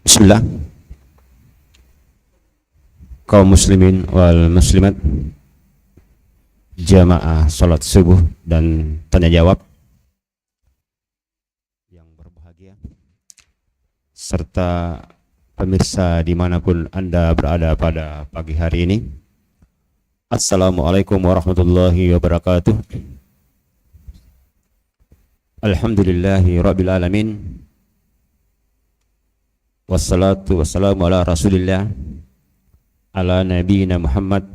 Bismillah. Kaum muslimin wal muslimat, jamaah salat subuh dan tanya jawab yang berbahagia, serta pemirsa dimanapun Anda berada pada pagi hari ini. Assalamualaikum warahmatullahi wabarakatuh. Alhamdulillahi rabbil alamin. Wassalatu wassalamu ala rasulillah, ala nabiyina Muhammad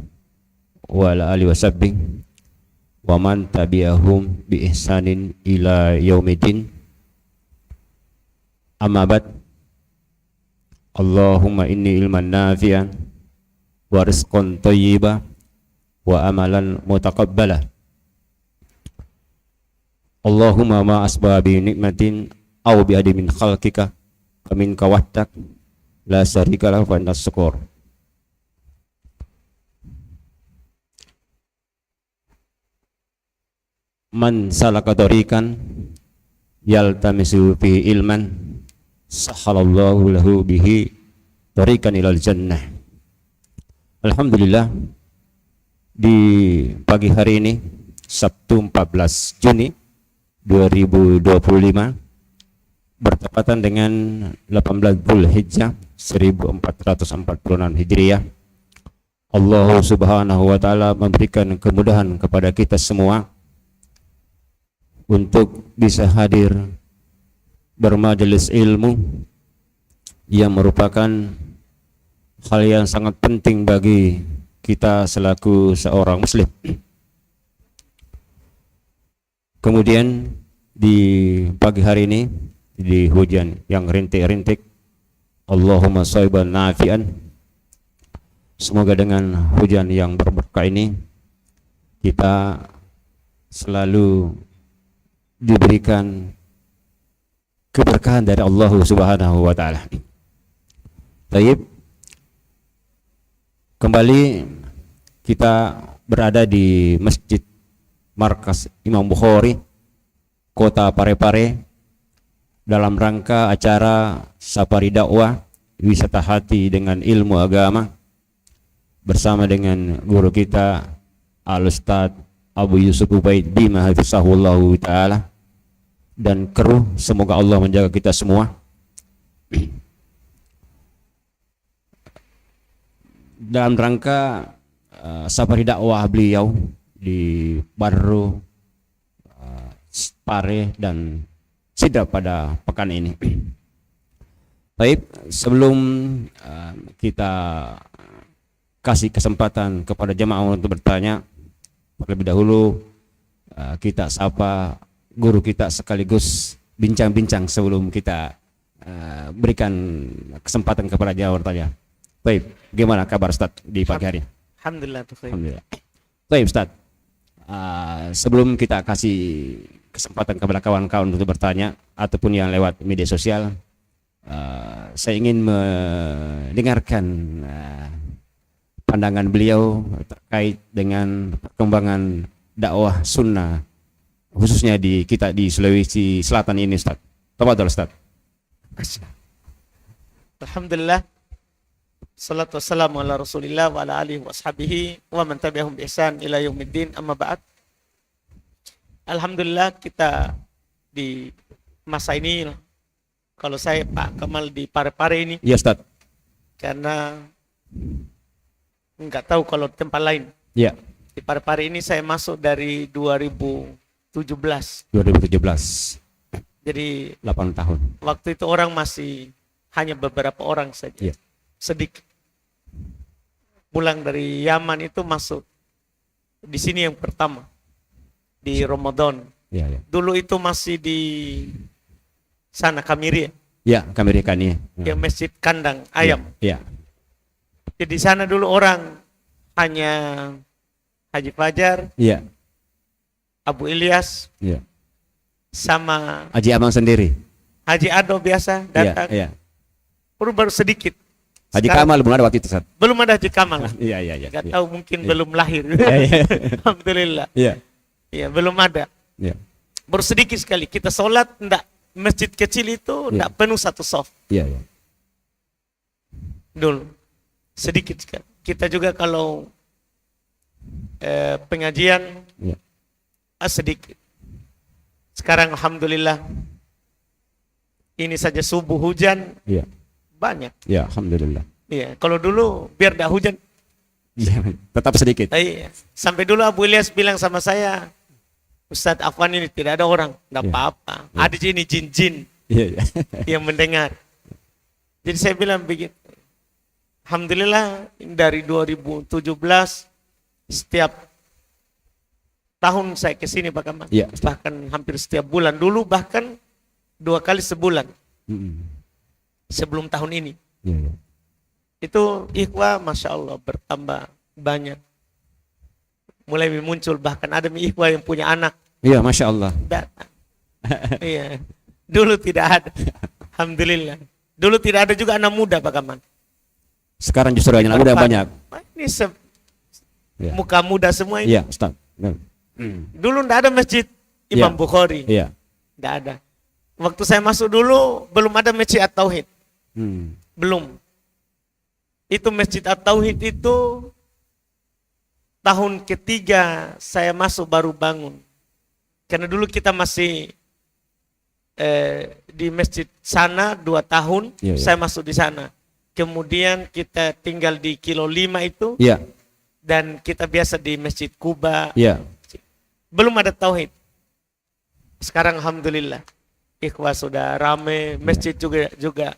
wa ala alihi washabbihi wa man tabi'ahum bi ihsanin ila yaumiddin. Amma ba'd. Allahumma inni ilman nafi'an wa rizqan thayyiban wa amalan mutaqabbala. Allahumma ma asbabi nikmatin aw bi adimin khalqika famin kawahdak la syarika lahu wa antas syukur. Man salaka tariqan yaltamisu fihi ilman sahhalallahu lahu bihi tariqan ilal jannah. Alhamdulillah, di pagi hari ini Sabtu 14 Juni 2025 bertepatan dengan 18 Dzulhijjah 1446 Hijriah. Allah Subhanahu wa taala memberikan kemudahan kepada kita semua untuk bisa hadir bermajelis ilmu yang merupakan hal yang sangat penting bagi kita selaku seorang muslim. Kemudian di pagi hari ini, di hujan yang rintik-rintik, Allahumma shayban nafi'an, semoga dengan hujan yang berberkah ini kita selalu diberikan keberkahan dari Allah Subhanahu wa taala. Baik, kembali kita berada di Masjid Markas Imam Bukhari, Kota Parepare, dalam rangka acara Safari Dakwah Wisata Hati dengan Ilmu Agama bersama dengan guru kita Al-Ustaz Abu Yusuf Ubaid Bima hafizahullahu ta'ala dan kru. Semoga Allah menjaga kita semua. Dalam rangka Safari Dakwah beliau di Barru, Pare dan Sidrap pada pekan ini. Baik, sebelum kita kasih kesempatan kepada jemaah untuk bertanya, terlebih dahulu kita sapa guru kita sekaligus bincang-bincang sebelum kita berikan kesempatan kepada jemaah bertanya. Baik, gimana kabar Ustaz di pagi hari? Alhamdulillah. Alhamdulillah. Baik Ustaz, sebelum kita kasih kesempatan kepada kawan-kawan untuk bertanya ataupun yang lewat media sosial, saya ingin mendengarkan pandangan beliau terkait dengan perkembangan dakwah sunnah khususnya di kita di Sulawesi Selatan ini, Ustaz. Tafadhol Ustaz. Alhamdulillah. Salatu wassalamu ala Rasulillah wa ala alihi wa ashabihi wa man tabi'ahum bi ihsan ila yaumiddin. Amma ba'd. Alhamdulillah, kita di masa ini, kalau saya Pak Kamal di Parepare ini, ya Ustaz, karena enggak tahu kalau tempat lain. Ya. Di Parepare ini saya masuk dari 2017. Jadi 8 tahun. Waktu itu orang masih hanya beberapa orang saja. Ya. Sedikit. Pulang dari Yaman itu masuk di sini yang pertama. Di Ramadan. Ya, ya. Dulu itu masih di sana Kamiria. Ya, Kamiria Kania. Ya, Masjid Kandang Ayam. Ya. Jadi sana dulu orang hanya Haji Fajar, Ya. Abu Ilyas, Ya. sama Haji Amang sendiri. Haji Ado biasa datang. Ya, ya. Baru sedikit. Haji Sekarang Kamal belum ada waktu itu, Ustaz. belum ada Haji Kamal. Iya, iya, iya. Gak Ya. tahu, mungkin Ya. belum lahir. Ya, ya. Alhamdulillah. Iya. Ya, belum ada. Ya. baru sedikit sekali. Kita sholat, enggak, masjid kecil itu enggak penuh satu soft. Iya, iya. Dulu, sedikit sekali. Kita juga kalau pengajian, Iya. Sedikit. Sekarang alhamdulillah, ini saja subuh hujan, Iya. banyak. Ya, alhamdulillah. Iya, kalau dulu biar enggak hujan, Iya, tetap sedikit. iya. Sampai dulu Abu Ilyas bilang sama saya, Ustadz Afwan ini tidak ada orang, enggak Iya. apa-apa. Iya. Ada ini jin-jin Iya, iya. yang mendengar. Jadi saya bilang begitu. Alhamdulillah dari 2017 setiap tahun saya ke sini Pak Kamal. Iya. Bahkan hampir setiap bulan. Dulu bahkan 2 kali sebulan Mm-mm. sebelum tahun ini. Iya, iya. Itu ikhwah Masya Allah bertambah banyak. Mulai muncul, bahkan ada ikhwah yang punya anak Iya, Masya Allah. datang. Iya. Dulu tidak ada. Alhamdulillah. Dulu tidak ada juga anak muda Pak Kamal. Sekarang justru anak muda banyak. Ini Iya. muka muda semua ini. Iya, Ustaz. Benar. Dulu tidak ada masjid Imam Iya. Bukhari. Iya. Tidak ada. Waktu saya masuk dulu belum ada masjid At-Tauhid. Hmm. Belum. Itu masjid At-Tauhid itu tahun ketiga saya masuk baru bangun. Karena dulu kita masih di masjid sana 2 tahun, Iya, iya. saya masuk di sana. Kemudian kita tinggal di kilo 5 itu, Iya. dan kita biasa di Masjid Kuba. Iya. Belum ada tauhid. Sekarang alhamdulillah ikhwah sudah rame, masjid juga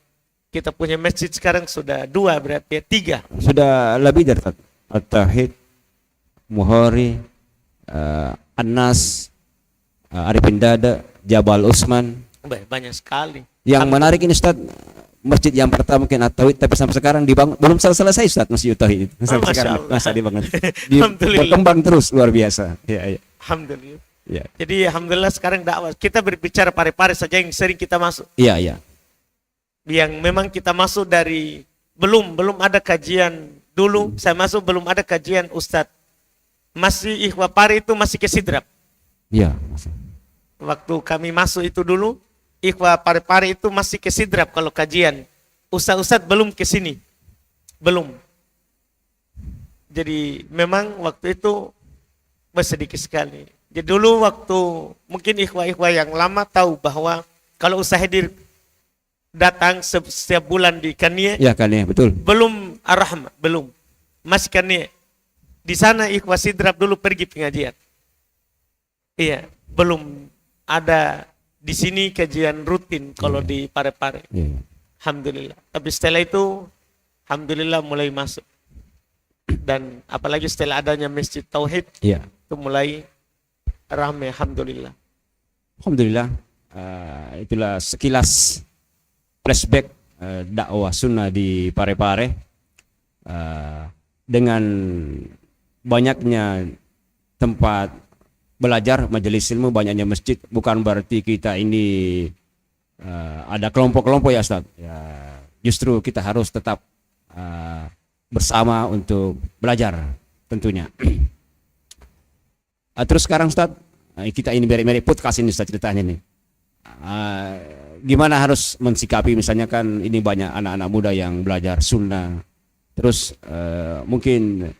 kita punya masjid sekarang sudah 2, berarti 3. Sudah lebih dari At-Tauhid, Muhori, An-Nas, Arifin Dada, Jabal Usman. Banyak sekali. Yang menarik ini Ustaz, masjid yang pertama mungkin At-Tauhid, tapi sampai sekarang dibangun belum selesai Ustaz, masjid At-Tauhid. Sampai Masya sekarang Allah. masih dibangun. Alhamdulillah. Berkembang terus luar biasa. Iya, iya. Alhamdulillah. Iya. Jadi alhamdulillah sekarang dakwah. Kita berbicara pare-pare saja yang sering kita masuk. Iya, iya. Yang memang kita masuk dari belum ada kajian dulu. Saya masuk belum ada kajian Ustadz. Masih ikhwah pare itu masih ke Sidrap. Iya. Waktu kami masuk itu dulu, ikhwah pare-pare itu masih ke Sidrap kalau kajian. Ustadz belum ke sini. Belum. Jadi memang waktu itu sedikit sekali. Jadi dulu waktu mungkin ikhwah-ikhwah yang lama tahu bahwa kalau Ustaz Hadir datang setiap bulan di Kanie, Iya kan ya, betul. belum Ar-Rahmah, belum. Masih Kanie. Di sana ikhwah Sidrap dulu pergi pengajian. Iya, belum ada di sini kajian rutin kalau di Pare-Pare. Iya. Alhamdulillah. Tapi setelah itu, alhamdulillah mulai masuk. Dan apalagi setelah adanya Masjid Tauhid, Iya. itu mulai ramai, alhamdulillah. Alhamdulillah, itulah sekilas flashback dakwah sunnah di Pare-Pare. Dengan banyaknya tempat belajar, majelis ilmu, banyaknya masjid, bukan berarti kita ini ada kelompok-kelompok ya Ustaz. Ya, justru kita harus tetap bersama untuk belajar tentunya. Terus sekarang Ustaz, kita ini mirip-mirip podcast ini Ustaz ceritanya nih. Gimana harus mensikapi, misalnya kan ini banyak anak-anak muda yang belajar sunnah, terus mungkin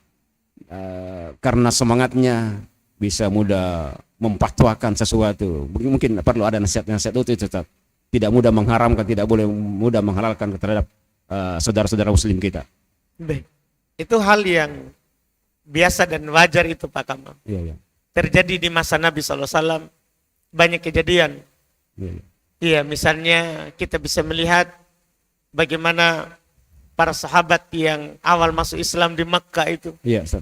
karena semangatnya bisa mudah memfatwakan sesuatu, mungkin perlu ada nasihat-nasihat itu tetap tidak mudah mengharamkan, tidak boleh mudah menghalalkan terhadap saudara-saudara muslim kita. Baik. Itu hal yang biasa dan wajar itu Pak Kamal. Iya, iya. Terjadi di masa Nabi SAW, banyak kejadian. Iya, iya. Iya, misalnya kita bisa melihat bagaimana para sahabat yang awal masuk Islam di Makkah itu Iya, Ustaz.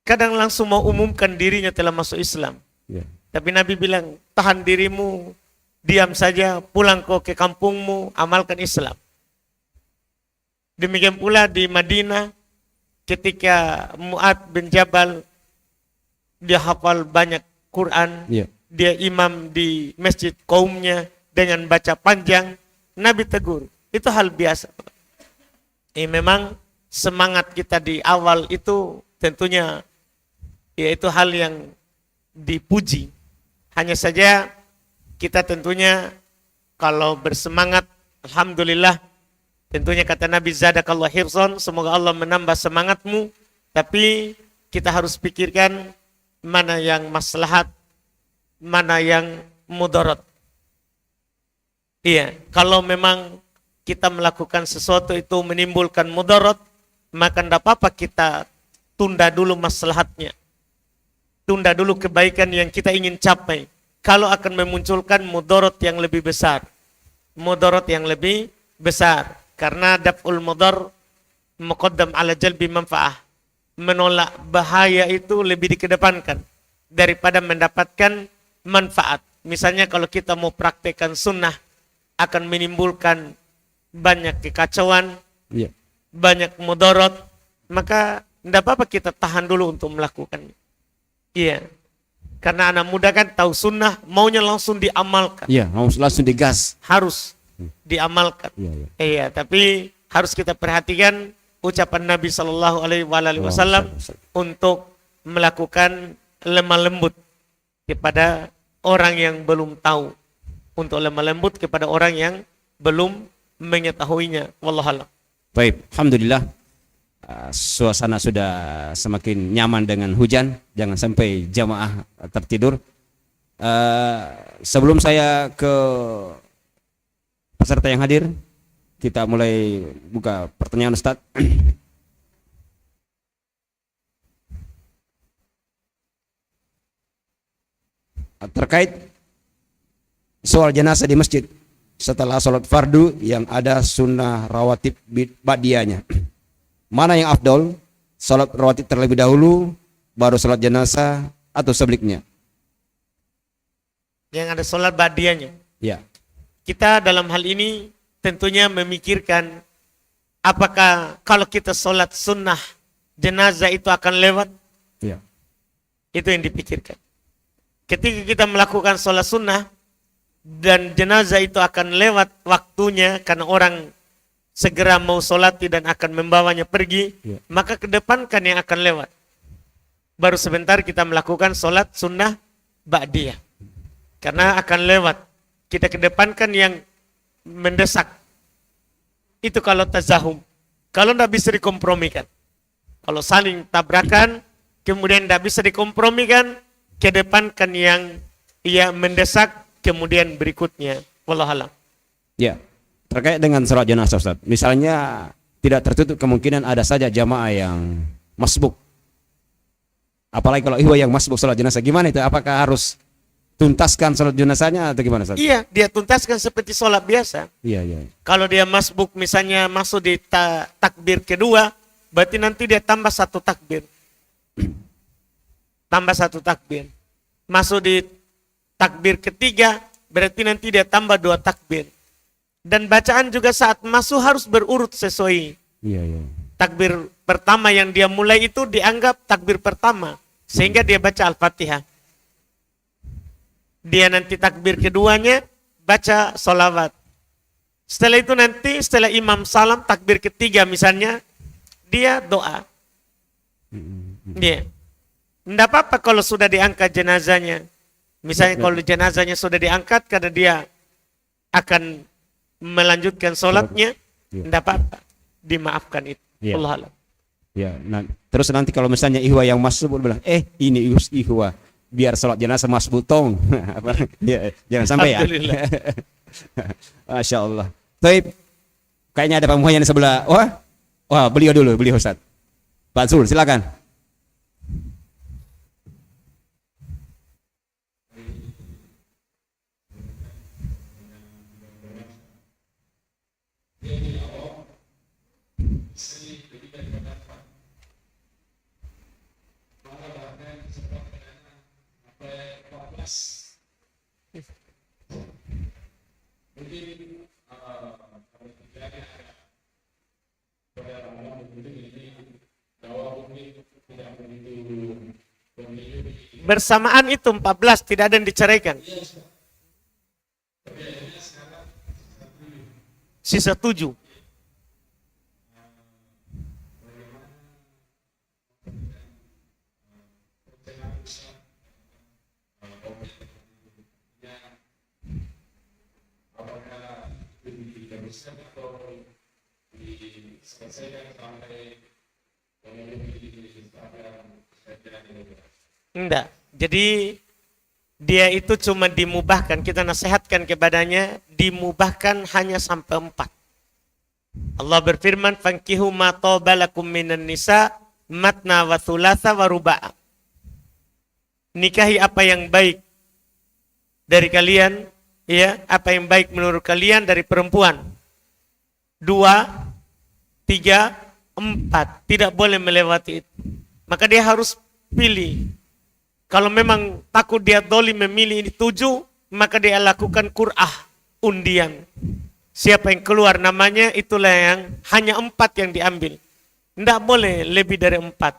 kadang langsung mau umumkan dirinya telah masuk Islam. Iya. Tapi Nabi bilang, tahan dirimu, diam saja, pulang kau ke kampungmu, amalkan Islam. Demikian pula di Madinah, ketika Mu'ad bin Jabal, dia hafal banyak Quran, Iya. dia imam di masjid kaumnya dengan baca panjang, Nabi tegur. Itu hal biasa. Memang semangat kita di awal itu tentunya yaitu hal yang dipuji. Hanya saja kita tentunya kalau bersemangat, alhamdulillah, tentunya kata Nabi zadakallahu hirson, semoga Allah menambah semangatmu, tapi kita harus pikirkan mana yang maslahat, mana yang mudarat. Iya, kalau memang kita melakukan sesuatu itu menimbulkan mudarat, maka tidak apa-apa kita tunda dulu maslahatnya. Tunda dulu kebaikan yang kita ingin capai. Kalau akan memunculkan mudarat yang lebih besar. Mudarat yang lebih besar. Karena daf'ul mudar muqaddam ala jalbi manfa'ah. Menolak bahaya itu lebih dikedepankan daripada mendapatkan manfaat. Misalnya kalau kita mau praktekkan sunnah, akan menimbulkan banyak kekacauan, banyak mudarat, maka tidak apa-apa kita tahan dulu untuk melakukannya. Iya, karena anak muda kan tahu sunnah, maunya langsung diamalkan. Iya, langsung digas. Harus diamalkan. Iya, tapi harus kita perhatikan ucapan Nabi Shallallahu Alaihi Wasallam untuk melakukan lemah lembut kepada orang yang belum tahu, untuk lemah lembut kepada orang yang belum mengetahuinya. Wallahualam. Baik, alhamdulillah. Suasana sudah semakin nyaman dengan hujan. Jangan sampai jamaah tertidur. Sebelum saya ke peserta yang hadir, kita mulai buka pertanyaan Ustaz. Terkait soal jenazah di masjid setelah sholat fardu yang ada sunnah rawatib ba'diyahnya. Mana yang afdol? Sholat rawatib terlebih dahulu, baru sholat jenazah, atau sebaliknya? Yang ada sholat ba'diyahnya. Ya. Kita dalam hal ini tentunya memikirkan apakah kalau kita sholat sunnah jenazah itu akan lewat? Ya. Itu yang dipikirkan. Ketika kita melakukan sholat sunnah dan jenazah itu akan lewat waktunya karena orang segera mau sholat dan akan membawanya pergi, maka kedepankan yang akan lewat. Baru sebentar kita melakukan sholat sunnah ba'diyah. Karena akan lewat. Kita kedepankan yang mendesak. Itu kalau tazahum. Kalau tidak bisa dikompromikan. Kalau saling tabrakan, kemudian tidak bisa dikompromikan, kedepankan yang mendesak, kemudian berikutnya. Wallahualam. Ya. Terkait dengan sholat jenazah Ustaz, misalnya tidak tertutup kemungkinan ada saja jamaah yang masbuk. Apalagi kalau ihwa yang masbuk sholat jenazah, gimana itu? Apakah harus tuntaskan sholat jenazahnya atau gimana Ustaz? Iya, dia tuntaskan seperti sholat biasa. Iya, iya. Kalau dia masbuk misalnya masuk di takbir kedua, berarti nanti dia tambah satu takbir. Tambah satu takbir. Masuk di takbir ketiga, berarti nanti dia tambah dua takbir. Dan bacaan juga saat masuk harus berurut sesuai. Iya, iya. Takbir pertama yang dia mulai itu dianggap takbir pertama. Sehingga dia baca Al-Fatihah. Dia nanti takbir keduanya baca sholawat. Setelah itu nanti setelah imam salam takbir ketiga misalnya, dia doa. Dia. Tidak apa-apa kalau sudah diangkat jenazahnya. Misalnya kalau jenazahnya sudah diangkat karena dia akan melanjutkan sholatnya, tidak apa-apa, dimaafkan itu. Allah alam. Ya, terus nanti kalau misalnya ihwa yang masuk bilang, ini ihwa, biar sholat jenazah mas butong. Ya, jangan sampai ya. Masya Allah. Taib, kayaknya ada pemuhanya di sebelah. Wah, beliau dulu, beliau Ustaz. Pak Zul, silakan. Bersamaan itu 14, tidak ada yang diceraikan. Sisa 7. Enggak. Jadi dia itu cuma dimubahkan, kita nasihatkan kepadanya, dimubahkan hanya sampai 4. Allah berfirman, "Fankihu ma taba lakum minan nisa matna wa thulatha wa ruba'." Nikahi apa yang baik dari kalian, ya, apa yang baik menurut kalian dari perempuan. 2, 3, 4. Tidak boleh melewati itu. Maka dia harus pilih. Kalau memang takut dia dolim memilih ini 7, maka dia lakukan qur'ah, undian. Siapa yang keluar namanya, itulah yang hanya 4 yang diambil. Tidak boleh lebih dari 4.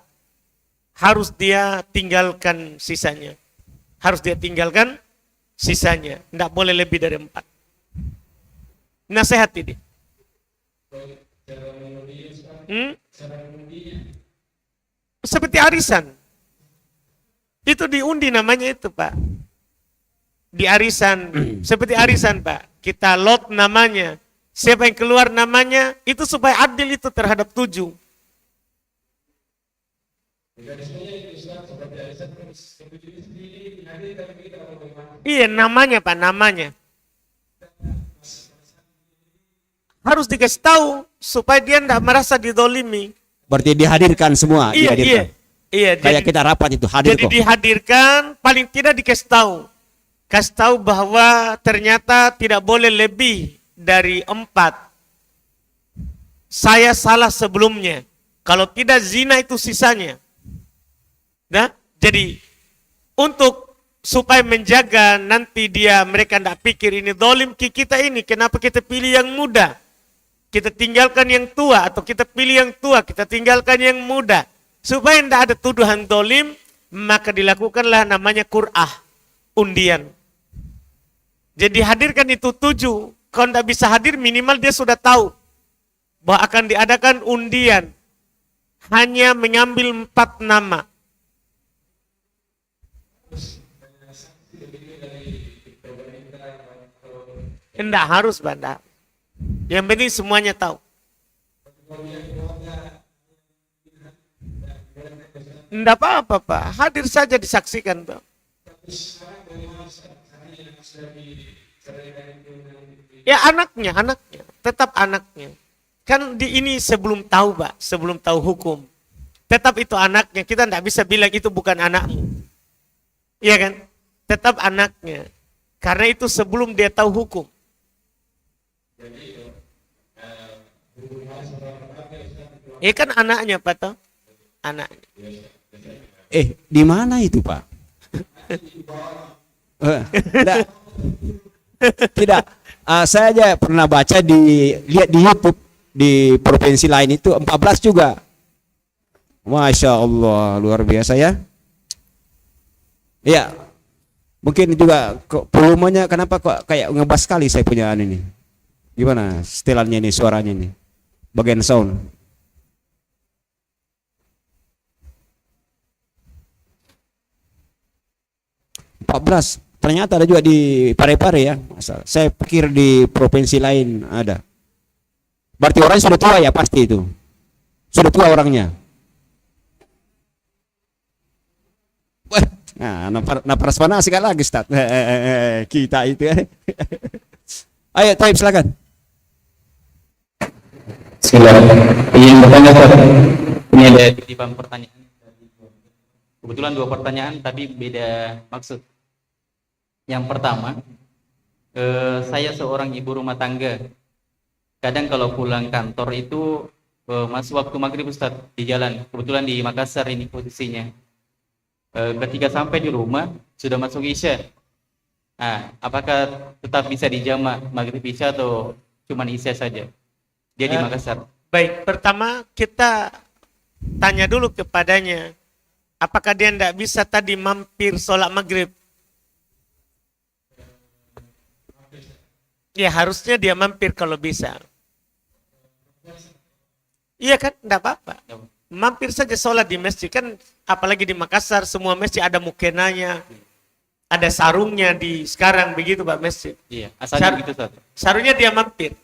Harus dia tinggalkan sisanya. Harus dia tinggalkan sisanya. Tidak boleh lebih dari 4. Nasihat ini. Seperti arisan. Itu diundi namanya itu, Pak. Di arisan, seperti arisan, Pak. Kita lot namanya. Siapa yang keluar namanya, itu supaya adil itu terhadap 7. Iya, namanya, Pak, namanya. Harus dikasih tahu supaya dia tidak merasa didolimi. Berarti dihadirkan semua, Iya, dihadirkan. Iya, Kayak kita rapat itu hadir jadi kok. dihadirkan, paling tidak dikasih tahu. Kasih tahu bahwa ternyata tidak boleh lebih dari 4. Saya salah sebelumnya. Kalau tidak zina itu sisanya. Nah, jadi untuk supaya menjaga nanti mereka tidak pikir ini dolim kita ini. Kenapa kita pilih yang muda? Kita tinggalkan yang tua, atau kita pilih yang tua, kita tinggalkan yang muda. Supaya tidak ada tuduhan dolim, maka dilakukanlah namanya qur'ah, undian. Jadi hadirkan itu 7. Kalau tidak bisa hadir, minimal dia sudah tahu bahwa akan diadakan undian. Hanya mengambil 4 nama. Tidak harus, Banda. Yang penting semuanya tahu. Tidak apa-apa, Pak. Hadir saja disaksikan, Pak. Ya anaknya. Tetap anaknya. Kan ini sebelum tahu, Pak. Sebelum tahu hukum. Tetap itu anaknya. Kita tidak bisa bilang itu bukan anakmu. Iya kan? Tetap anaknya. Karena itu sebelum dia tahu hukum. Kan anaknya, Pak, toh? Anaknya. Di mana itu, Pak? Tidak. Saya aja pernah baca lihat di YouTube di provinsi lain itu 14 juga. Masya Allah, luar biasa ya. Ya, mungkin juga volumenya kenapa kok kayak ngebas sekali saya punya ini. Gimana setelannya ini, suaranya ini, bagian sound. Ternyata ada juga di Parepare ya. Saya pikir di provinsi lain ada. Berarti orangnya sudah tua ya, pasti itu. Sudah tua orangnya. Wah, napas panas sekali lagi, Ustaz. Kita itu ya. Ayo, Taib silakan. Silakan. Yang bertanya, Ustaz. Ini ada titipan pertanyaan. Kebetulan 2 pertanyaan tapi beda maksud. Yang pertama, saya seorang ibu rumah tangga. Kadang kalau pulang kantor itu masuk waktu maghrib, Ustaz, di jalan. Kebetulan di Makassar ini posisinya. Ketika sampai di rumah sudah masuk Isya. Nah, apakah tetap bisa dijamak maghrib Isya atau cuma Isya saja? Dia di Makassar. Baik, pertama kita tanya dulu kepadanya. Apakah dia tidak bisa tadi mampir sholat maghrib? Ya harusnya dia mampir kalau bisa. Iya kan, tidak apa-apa. Mampir saja sholat di masjid kan, apalagi di Makassar semua masjid ada mukenanya, ada sarungnya di sekarang begitu Pak masjid. Iya, asalnya begitu, Ustaz. Sarungnya dia mampir.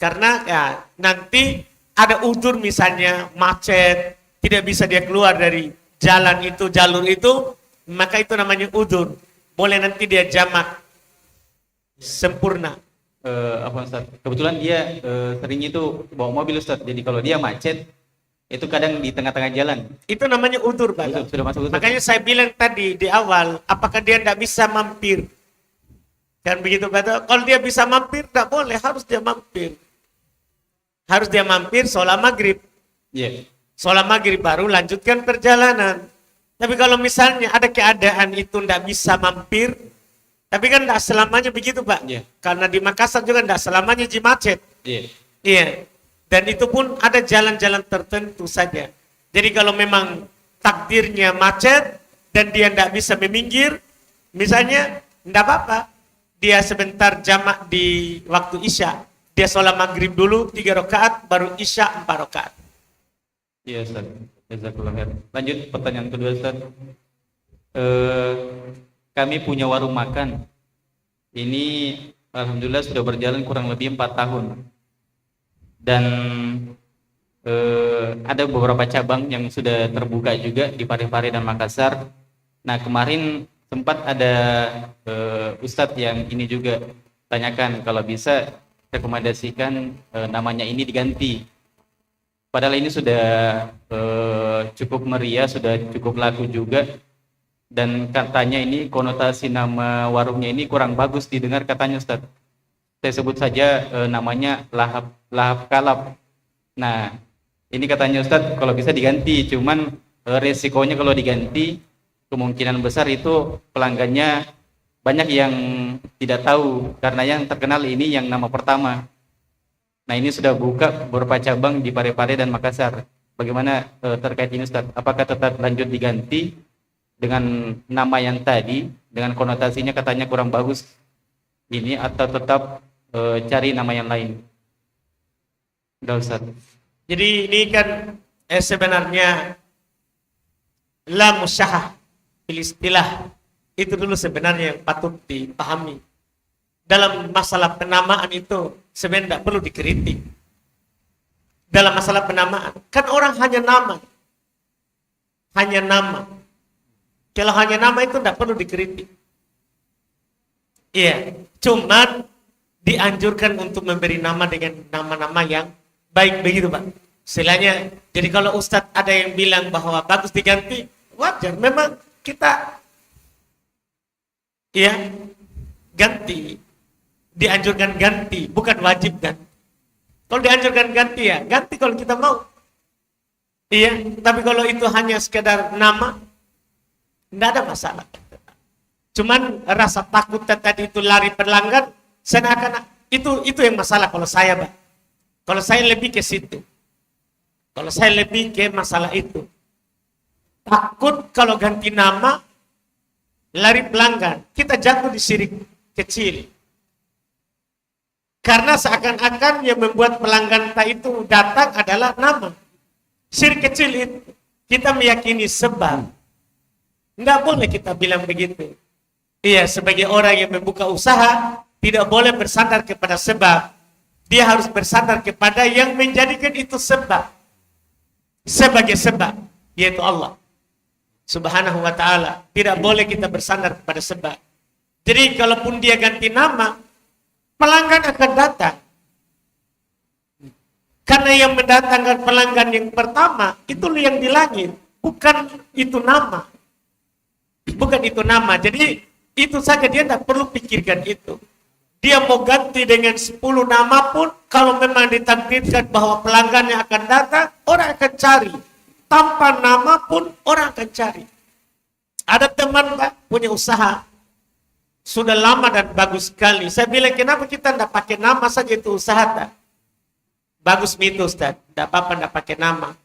Karena ya, nanti ada udzur misalnya macet, tidak bisa dia keluar dari jalan itu, jalur itu, maka itu namanya udzur. Boleh nanti dia jamak sempurna. Apa Ustaz? Kebetulan dia sering itu bawa mobil Ustaz. Jadi kalau dia macet itu kadang di tengah-tengah jalan. Itu namanya udzur, Pak. Itu sudah masuk Ustaz. Makanya saya bilang tadi di awal, apakah dia tidak bisa mampir? Kan begitu, Pak. Kalau dia bisa mampir, tidak boleh, harus dia mampir. Harus dia mampir sholat maghrib. Iya. Sholat maghrib baru lanjutkan perjalanan. Tapi kalau misalnya ada keadaan itu tidak bisa mampir, tapi kan tidak selamanya begitu, Pak. Iya. Karena di Makassar juga tidak selamanya macet. Iya. Iya. Dan itu pun ada jalan-jalan tertentu saja. Jadi kalau memang takdirnya macet dan dia tidak bisa meminggir, misalnya tidak apa-apa. Dia sebentar jamak di waktu Isya. Dia sholat maghrib dulu 3 rakaat, baru Isya 4 rakaat. Iya Ustaz. Jazakallah khair. Lanjut pertanyaan kedua Ustaz. Kami punya warung makan. Ini alhamdulillah sudah berjalan kurang lebih 4 tahun. Dan ada beberapa cabang yang sudah terbuka juga di Parepare dan Makassar. Nah kemarin sempat ada Ustadz yang ini juga tanyakan kalau bisa rekomendasikan namanya ini diganti. Padahal ini sudah cukup meriah, sudah cukup laku juga. Dan katanya ini konotasi nama warungnya ini kurang bagus didengar katanya Ustadz. Saya sebut saja namanya Lahap Kalap. Nah ini katanya Ustadz kalau bisa diganti, cuman resikonya kalau diganti kemungkinan besar itu pelanggannya banyak yang tidak tahu karena yang terkenal ini yang nama pertama. Nah ini sudah buka beberapa cabang di Parepare dan Makassar. Bagaimana terkait ini Ustaz? Apakah tetap lanjut diganti dengan nama yang tadi dengan konotasinya katanya kurang bagus ini atau tetap cari nama yang lain? Udah Ustaz. Jadi ini kan sebenarnya la musyahah istilah itu dulu sebenarnya yang patut dipahami. Dalam masalah penamaan itu sebenarnya tidak perlu dikritik. Dalam masalah penamaan, kan orang hanya nama. Hanya nama. Kalau hanya nama itu tidak perlu dikritik. Iya, cuman dianjurkan untuk memberi nama dengan nama-nama yang baik begitu Pak. Istilahnya, jadi kalau Ustadz ada yang bilang bahwa bagus diganti, wajar. Memang kita ya ganti, dianjurkan ganti, bukan wajib ganti. Kalau dianjurkan ganti ya ganti kalau kita mau. Iya, tapi kalau itu hanya sekedar nama, tidak ada masalah. Cuman rasa takut tadi itu lari pelanggan, seakan itu yang masalah kalau saya, Pak. Kalau saya lebih ke situ. Kalau saya lebih ke masalah itu. Takut kalau ganti nama, lari pelanggan, kita jatuh di syirik kecil. Karena seakan-akan yang membuat pelanggan itu datang adalah nama. Syirik kecil itu, kita meyakini sebab. Tidak boleh kita bilang begitu. Iya, sebagai orang yang membuka usaha, tidak boleh bersandar kepada sebab. Dia harus bersandar kepada yang menjadikan itu sebab. Sebagai sebab, yaitu Allah Subhanahu wa ta'ala. Tidak boleh kita bersandar kepada sebab. Jadi kalaupun dia ganti nama, pelanggan akan datang. Karena yang mendatangkan pelanggan yang pertama, itu yang di langit. Bukan itu nama. Bukan itu nama. Jadi itu saja dia tidak perlu pikirkan itu. Dia mau ganti dengan 10 nama pun, kalau memang ditakdirkan bahwa pelanggannya akan datang, orang akan cari. Tanpa nama pun orang akan cari. Ada teman Pak, punya usaha. Sudah lama dan bagus sekali. Saya bilang, kenapa kita tidak pakai nama saja itu usaha tak? Bagus itu Ustaz. Tidak apa-apa tidak pakai nama.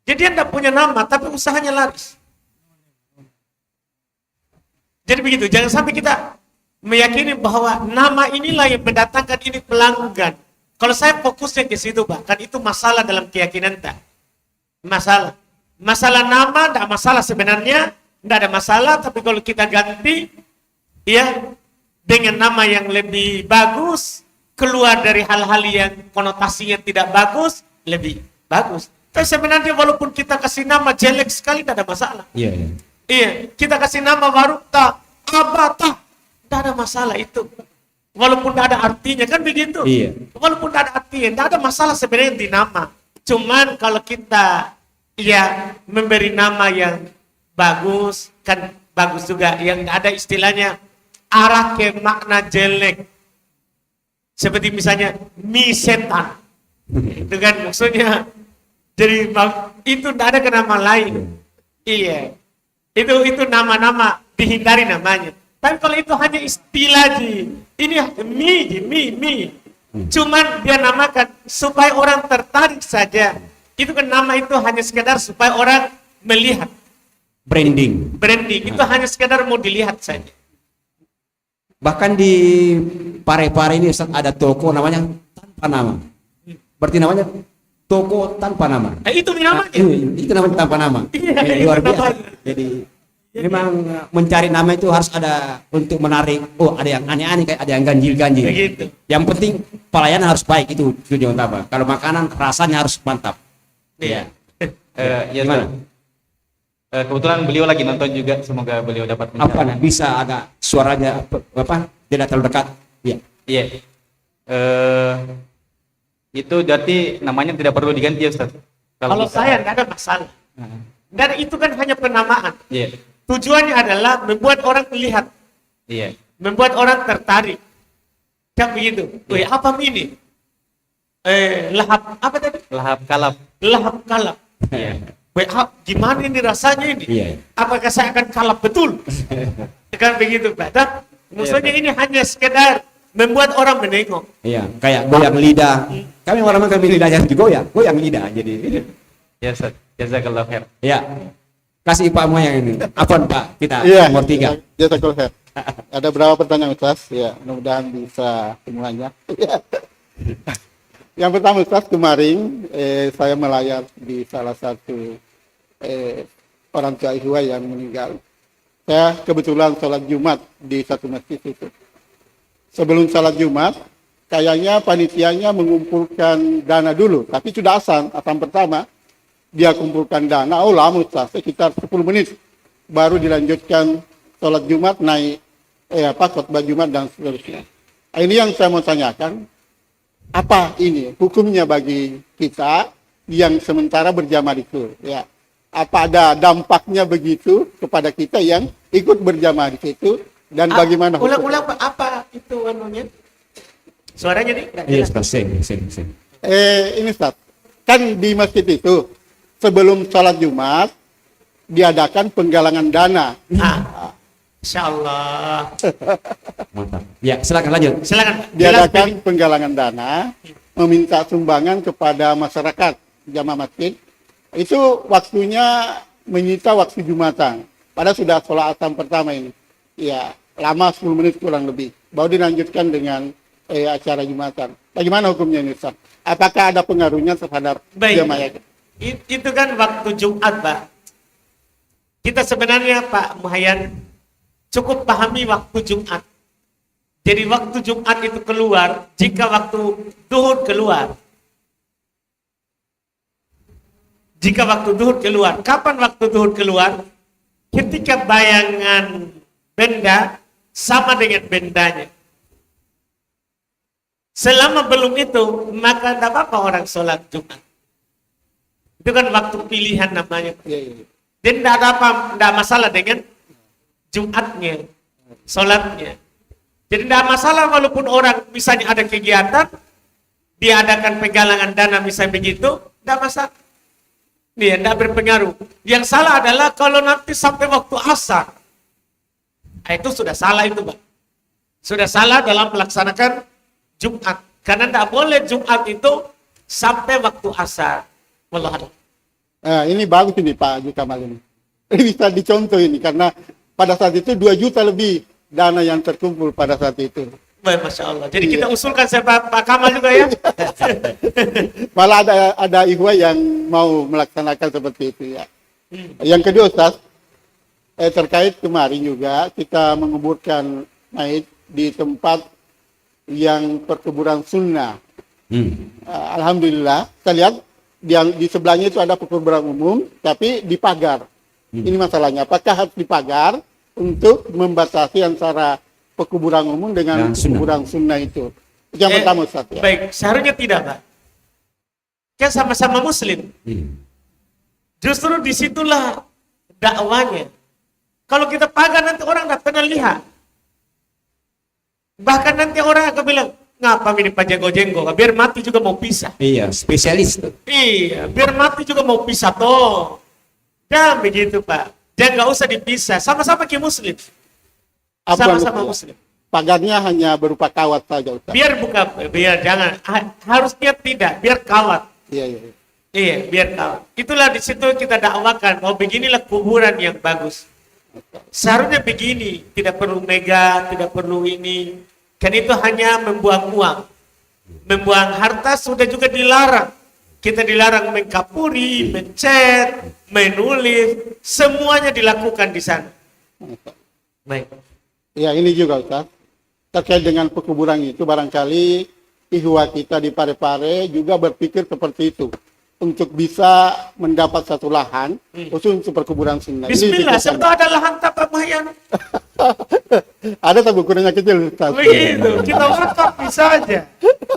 Jadi dia tidak punya nama, tapi usahanya laris. Jadi begitu, jangan sampai kita meyakini bahwa nama inilah yang mendatangkan ini pelanggan. Kalau saya fokusnya ke situ, bahkan itu masalah dalam keyakinan tak. Masalah nama tidak masalah sebenarnya, tidak ada masalah. Tapi kalau kita ganti, ya dengan nama yang lebih bagus, keluar dari hal-hal yang konotasinya tidak bagus, lebih bagus. Tapi sebenarnya walaupun kita kasih nama jelek sekali, tidak ada masalah. Iya, iya. Iya, kita kasih nama Warukta, Abata, tidak ada masalah itu. Walaupun tidak ada artinya, kan begitu? Iya. Walaupun tidak ada artinya, tidak ada masalah sebenarnya di nama. Cuman kalau kita ya memberi nama yang bagus, kan bagus juga. Yang ada istilahnya arah ke makna jelek. Seperti misalnya mie setan. Itu kan maksudnya. Jadi itu tidak ada ke nama lain. Iya. Itu nama-nama dihindari namanya. Tapi kalau itu hanya istilah ini mie. Cuman dia namakan supaya orang tertarik saja. Itu kan nama itu hanya sekedar supaya orang melihat. Branding. Itu hanya sekedar mau dilihat saja. Bahkan di Pare-Pare ini Ustaz, ada toko namanya tanpa nama. Berarti namanya toko tanpa nama. Itu namanya. Itu namanya tanpa nama. Iya, Luar itu biasa. namanya. Jadi memang mencari nama itu harus ada untuk menarik. Oh, ada yang aneh-aneh, kayak ada yang ganjil-ganjil. Begitu. Yang penting pelayanan harus baik, itu tujuan utama. Kalau makanan rasanya harus mantap. Iya. Ya, Gimana? kebetulan beliau lagi nonton juga, semoga beliau dapat Apa menceritakan. bisa agak suaranya tidak terlalu dekat? Iya. Iya. Itu berarti namanya tidak perlu diganti ya Ustaz? Kalau bisa. saya tidak ada masalah. Dan itu kan hanya penamaan. Iya. Tujuannya adalah membuat orang melihat, Iya. membuat orang tertarik. Kan begitu. Wih, apa ini? Lahap apa tadi? Lahap kalap. Lahap kalap. Iya. Wih, gimana ini rasanya ini? Iya. Apakah saya akan kalap betul? Kan begitu, Pak. Dan maksudnya ini hanya sekedar membuat orang menengok. Iya, kayak goyang lidah. Kami orang kami lidahnya goyang lidah. Jadi Ya Ustaz. Jazakallah khair. ya. Kasih Pak Mo yang ini. Apa Pak? Kita Iya, nomor 3. jazakallah khair. Ada berapa pertanyaan Ustaz? Ya, mudah-mudahan bisa semuanya. Yang pertama Ustaz, kemarin saya melayar di salah satu orang tua ikhwah yang meninggal. Saya kebetulan sholat Jumat di satu masjid itu. Sebelum sholat Jumat, kayaknya panitianya mengumpulkan dana dulu, tapi sudah azan pertama. Dia kumpulkan dana, lama Ustaz, sekitar 10 menit baru dilanjutkan sholat Jumat, naik khotbah Jumat dan seterusnya. Ini yang saya mau tanyakan, apa ini hukumnya bagi kita yang sementara berjamaah itu? Ya, apa ada dampaknya begitu kepada kita yang ikut berjamaah di situ, dan bagaimana hukumnya? Ulang apa itu anunya? Suaranya nih? nggak Iya, jelas. Ustaz. Ini Ustaz, kan di masjid itu sebelum sholat Jumat diadakan penggalangan dana. Insya Allah. Mantap. Ya, silakan lanjut. Silakan. Jelas, Diadakan penggalangan dana, meminta sumbangan kepada masyarakat jamaah masjid. Itu waktunya menyita waktu Jumatan. Padahal sudah sholat asar pertama ini. Ya, lama 10 menit kurang lebih. Baru dilanjutkan dengan acara Jumatan. Bagaimana hukumnya ini Ustaz? Apakah ada pengaruhnya terhadap Baik. jamaah? Itu kan waktu Jumat, Pak. Kita sebenarnya Pak Muhayyan cukup pahami waktu Jumat. Jadi waktu Jumat itu keluar jika waktu duhur keluar. Jika waktu duhur keluar. Kapan waktu duhur keluar? Ketika bayangan benda sama dengan bendanya. Selama belum itu, maka tidak apa-apa orang sholat Jumat. Itu kan waktu pilihan namanya. Dan tidak ada apa, tidak masalah dengan Jumatnya, sholatnya. Jadi tidak masalah walaupun orang misalnya ada kegiatan, diadakan penggalangan dana misalnya begitu, tidak masalah. Dia tidak berpengaruh. Yang salah adalah kalau nanti sampai waktu asar. Itu sudah salah itu, Pak. Sudah salah dalam melaksanakan Jumat. Karena tidak boleh Jumat itu sampai waktu asar. Wallahualam. Nah, ini bagus ini Pak Haji Kamal ini. Ini bisa dicontoh ini karena pada saat itu 2 juta lebih dana yang terkumpul pada saat itu. Baik, Masya Allah. Jadi kita usulkan Pak Kamal juga ya. Malah ada ikhwah yang mau melaksanakan seperti itu ya. Yang kedua Ustaz, terkait kemarin juga kita menguburkan mayit di tempat yang perkuburan sunnah. Hmm. Alhamdulillah, saya lihat di sebelahnya itu ada perkuburan umum, tapi dipagar. Ini masalahnya, apakah harus dipagar untuk membatasi antara perkuburan umum dengan Dan sunnah. perkuburan sunnah itu? Itu yang pertama, Ustaz. Ya. Baik, seharusnya tidak, Pak. Kan sama-sama muslim. Hmm. Justru disitulah dakwanya. Kalau kita pagar nanti orang tidak pernah lihat. Bahkan nanti orang akan bilang, ngapa ini Pak Jenggo-Jenggo? Biar mati juga mau pisah. Iya, spesialis. Iya, biar mati juga mau pisah toh. Jangan begitu, Pak. Jangan nggak usah dipisah. Sama-sama ke muslim. Sama-sama muslim. Pagarnya hanya berupa kawat saja, Ustaz. Biar jangan. Harusnya tidak. Biar kawat. Iya, iya. Iya, biar kawat. Itulah di situ kita dakwakan. Oh, beginilah kuburan yang bagus. Seharusnya begini. Tidak perlu mega, tidak perlu ini. Kan itu hanya membuang uang. Membuang harta sudah juga dilarang. Kita dilarang mengkapuri, mencet, menulis. Semuanya dilakukan di sana. Baik. Ya, ini juga, Ustaz. Terkait dengan perkuburan itu, barangkali ihwa kita di Parepare juga berpikir seperti itu. Untuk bisa mendapat satu lahan, khusus untuk perkuburan sunnah. Bismillah, sebab ada lahan tapak mahyan. Ada tapi ukurannya kecil, Ustaz. Begitu, kita wakaf bisa aja.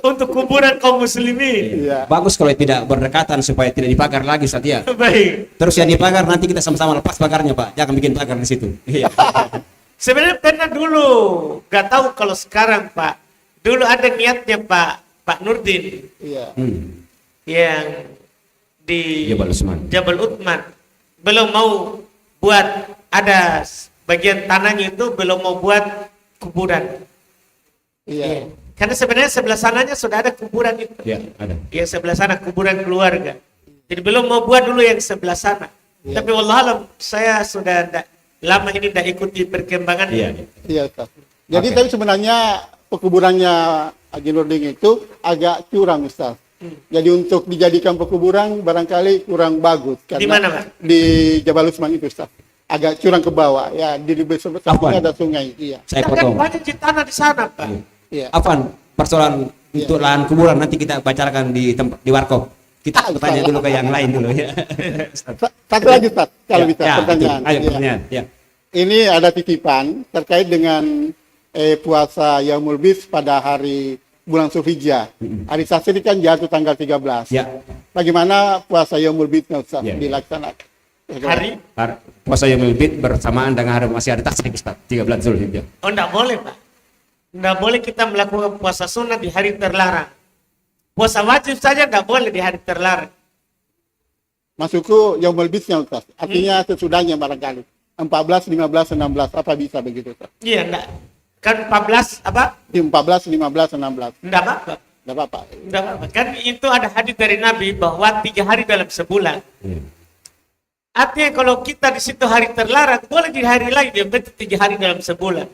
Untuk kuburan kaum muslimin. Iya. Bagus kalau tidak berdekatan supaya tidak dipagar lagi, Ustaz ya. Baik. Terus yang dipagar nanti kita sama-sama lepas pagarnya, Pak. Jangan bikin pagar di situ. Iya. Sebenarnya pernah dulu, gak tahu kalau sekarang, Pak. Dulu ada niatnya Pak Nurdin Iya. yang di Jabal Utsman. Jabal Utsman. Belum mau buat, ada bagian tanahnya itu belum mau buat kuburan. Iya. Karena sebenarnya sebelah sananya sudah ada kuburan itu. Ya, ada. Yang sebelah sana kuburan keluarga. Jadi belum mau buat dulu yang sebelah sana. Tapi wallahualam saya sudah lama ini tidak ikuti perkembangannya. Iya. Iya, Ustaz. Jadi Oke. tapi sebenarnya perkuburannya Haji Nurdin itu agak curang, Ustaz. Jadi untuk dijadikan perkuburan barangkali kurang bagus. Di mana, Pak? Di Jabal Utsman itu, Ustaz. Agak curang ke bawah. Ya, di sebelahnya ada sungai. Iya. Saya Kan potong. banyak di tanah di sana, Pak. Iya. Afan, persoalan untuk lahan kuburan nanti kita bicarakan di tempat di warkop. Kita bertanya dulu ke yang lain dulu ya. Satu lagi, Ustaz, kalau bisa Ya, pertanyaan. betul. Ayo Iya. pertanyaan. Ya. Ini ada titipan terkait dengan puasa Yaumul Bis pada hari bulan Zulhijjah. Hari Sabtu ini kan jatuh tanggal 13. Ya. Bagaimana puasa Yaumul Bisnya, Ustaz, Ya. dilaksanakan? Hari? Puasa Yaumul Bid bersamaan dengan hari masih ada tasrik, Ustaz. 13 Zulhijjah. Oh, enggak boleh, Pak. Enggak boleh kita melakukan puasa sunnah di hari terlarang. Puasa wajib saja enggak boleh di hari terlarang. Masukku Yaumul Bisnya, Ustaz. Artinya sesudahnya barangkali. 14, 15, 16. Apa bisa begitu, Ustaz? Iya, enggak. Kan 14 apa? Di 14, 15, 16. Enggak apa-apa. Tidak apa-apa. Enggak apa-apa. Kan itu ada hadis dari Nabi bahwa 3 hari dalam sebulan. Artinya kalau kita di situ hari terlarang, boleh di hari lain yang berarti 3 hari dalam sebulan.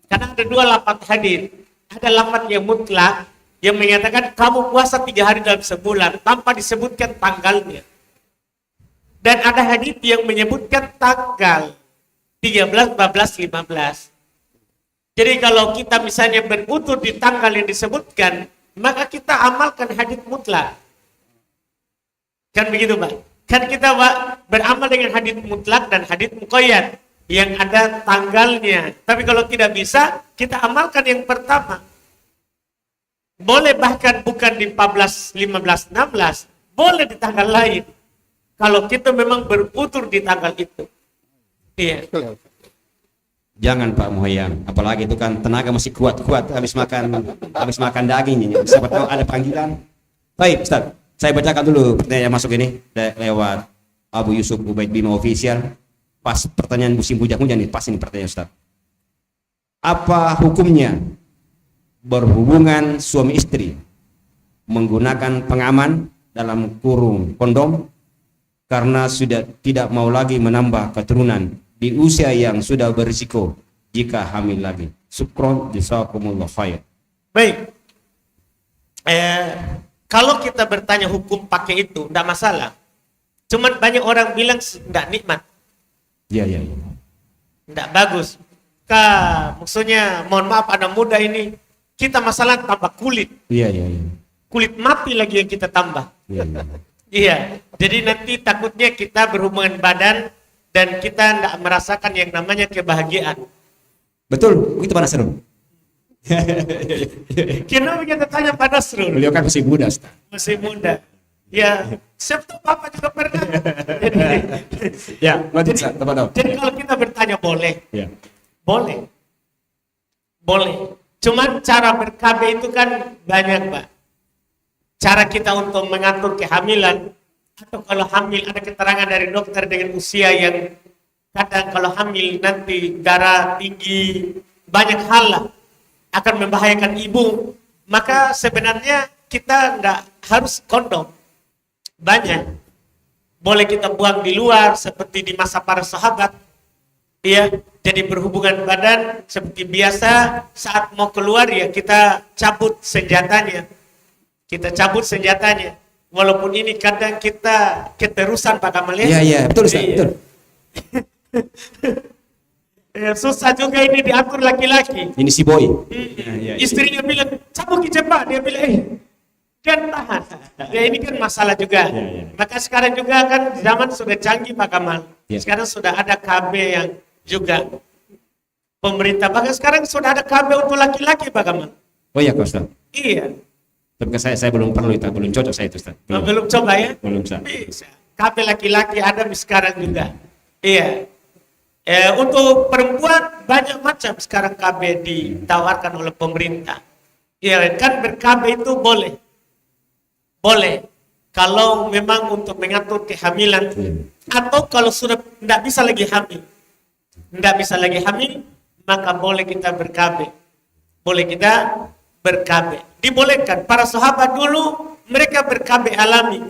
Karena ada 2 lafaz hadis. Ada lafaz yang mutlak yang menyatakan kamu puasa 3 hari dalam sebulan tanpa disebutkan tanggalnya. Dan ada hadis yang menyebutkan tanggal 13, 14, 15. Jadi kalau kita misalnya berutur di tanggal yang disebutkan, maka kita amalkan hadis mutlak. Kan begitu, Pak? Kan kita beramal dengan hadis mutlak dan hadis muqayyad yang ada tanggalnya. Tapi kalau tidak bisa, kita amalkan yang pertama. Boleh bahkan bukan di 14, 15, 16. Boleh di tanggal lain. Kalau kita memang berutur di tanggal itu. Iya. Jangan Pak Muhayyam, apalagi itu kan tenaga masih kuat-kuat habis makan daging ini. Siapa tahu ada panggilan. Baik, Ustaz. Saya bacakan dulu pertanyaan yang masuk ini lewat Abu Yusuf Ubaid Bima Official. Pas pertanyaan musim hujan-hujan nih, pas ini pertanyaan Ustaz. Apa hukumnya berhubungan suami istri menggunakan pengaman dalam kurung kondom karena sudah tidak mau lagi menambah keturunan di usia yang sudah berisiko jika hamil lagi. Syukron jazakumullah khair. Baik. Kalau kita bertanya hukum pakai itu, tidak masalah. Cuman banyak orang bilang tidak nikmat. Ya. Tidak bagus. Maksudnya, mohon maaf anak muda ini kita masalah tambah kulit. Iya, iya, iya. Kulit mati lagi yang kita tambah. Iya, iya. Iya, jadi nanti takutnya kita berhubungan badan dan kita tidak merasakan yang namanya kebahagiaan. Betul, begitu Pak Nasrul. Kenapa kita tanya Pak Nasrul? Beliau kan masih muda, Ustaz. Masih muda. Ya, siapa tahu Bapak juga pernah. Jadi, Ya, lanjut Ustaz, teman tahu. jadi kalau kita bertanya boleh, Ya. boleh. Boleh. Cuman cara ber-KB itu kan banyak, Pak. Cara kita untuk mengatur kehamilan, atau kalau hamil ada keterangan dari dokter dengan usia yang kadang kalau hamil nanti darah tinggi, banyak hal lah akan membahayakan ibu. Maka sebenarnya kita nggak harus kondom. Banyak. Boleh kita buang di luar seperti di masa para sahabat. Iya, jadi berhubungan badan seperti biasa, saat mau keluar ya kita cabut senjatanya. Kita cabut senjatanya. Walaupun ini kadang kita keterusan Pak Kamal ya. Iya, iya, betul Ustaz, Iya. betul. Ya, susah juga ini diatur laki-laki. Ini si boy. Iya, iya. Istrinya bilang, cabut cepat. Dia bilang, jangan tahan. Ya ini kan masalah juga. Iya, iya. Maka sekarang juga kan zaman sudah canggih Pak Kamal. Iya. Sekarang sudah ada KB yang juga pemerintah. Bahkan sekarang sudah ada KB untuk laki-laki Pak Kamal. Oh iya, Kak Ustaz. Iya. Tapi kan saya belum perlu itu, belum cocok saya itu Ustaz. Belum coba ya? Belum Ustaz. Bisa. KB laki-laki ada sekarang juga. Iya. Untuk perempuan banyak macam sekarang KB ditawarkan oleh pemerintah. Iya kan ber-KB itu boleh. Boleh. Kalau memang untuk mengatur kehamilan. Atau kalau sudah tidak bisa lagi hamil. Tidak bisa lagi hamil. Maka boleh kita ber-KB. Boleh kita ber-KB. Dibolehkan. Para sahabat dulu mereka ber-KB alami.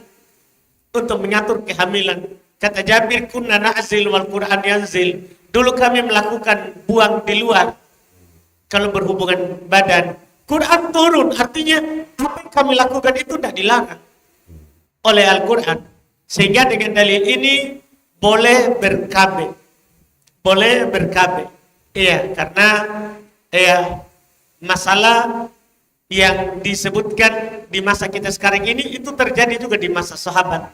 Untuk mengatur kehamilan. Kata Jabir, kunna na'zil wal Qur'an yanzil. Dulu kami melakukan buang di luar. Kalau berhubungan badan. Quran turun, artinya apa yang kami lakukan itu tidak dilarang oleh Al-Quran. Sehingga dengan dalil ini boleh ber-KB. Boleh ber-KB. Iya, karena masalah yang disebutkan di masa kita sekarang ini itu terjadi juga di masa sahabat.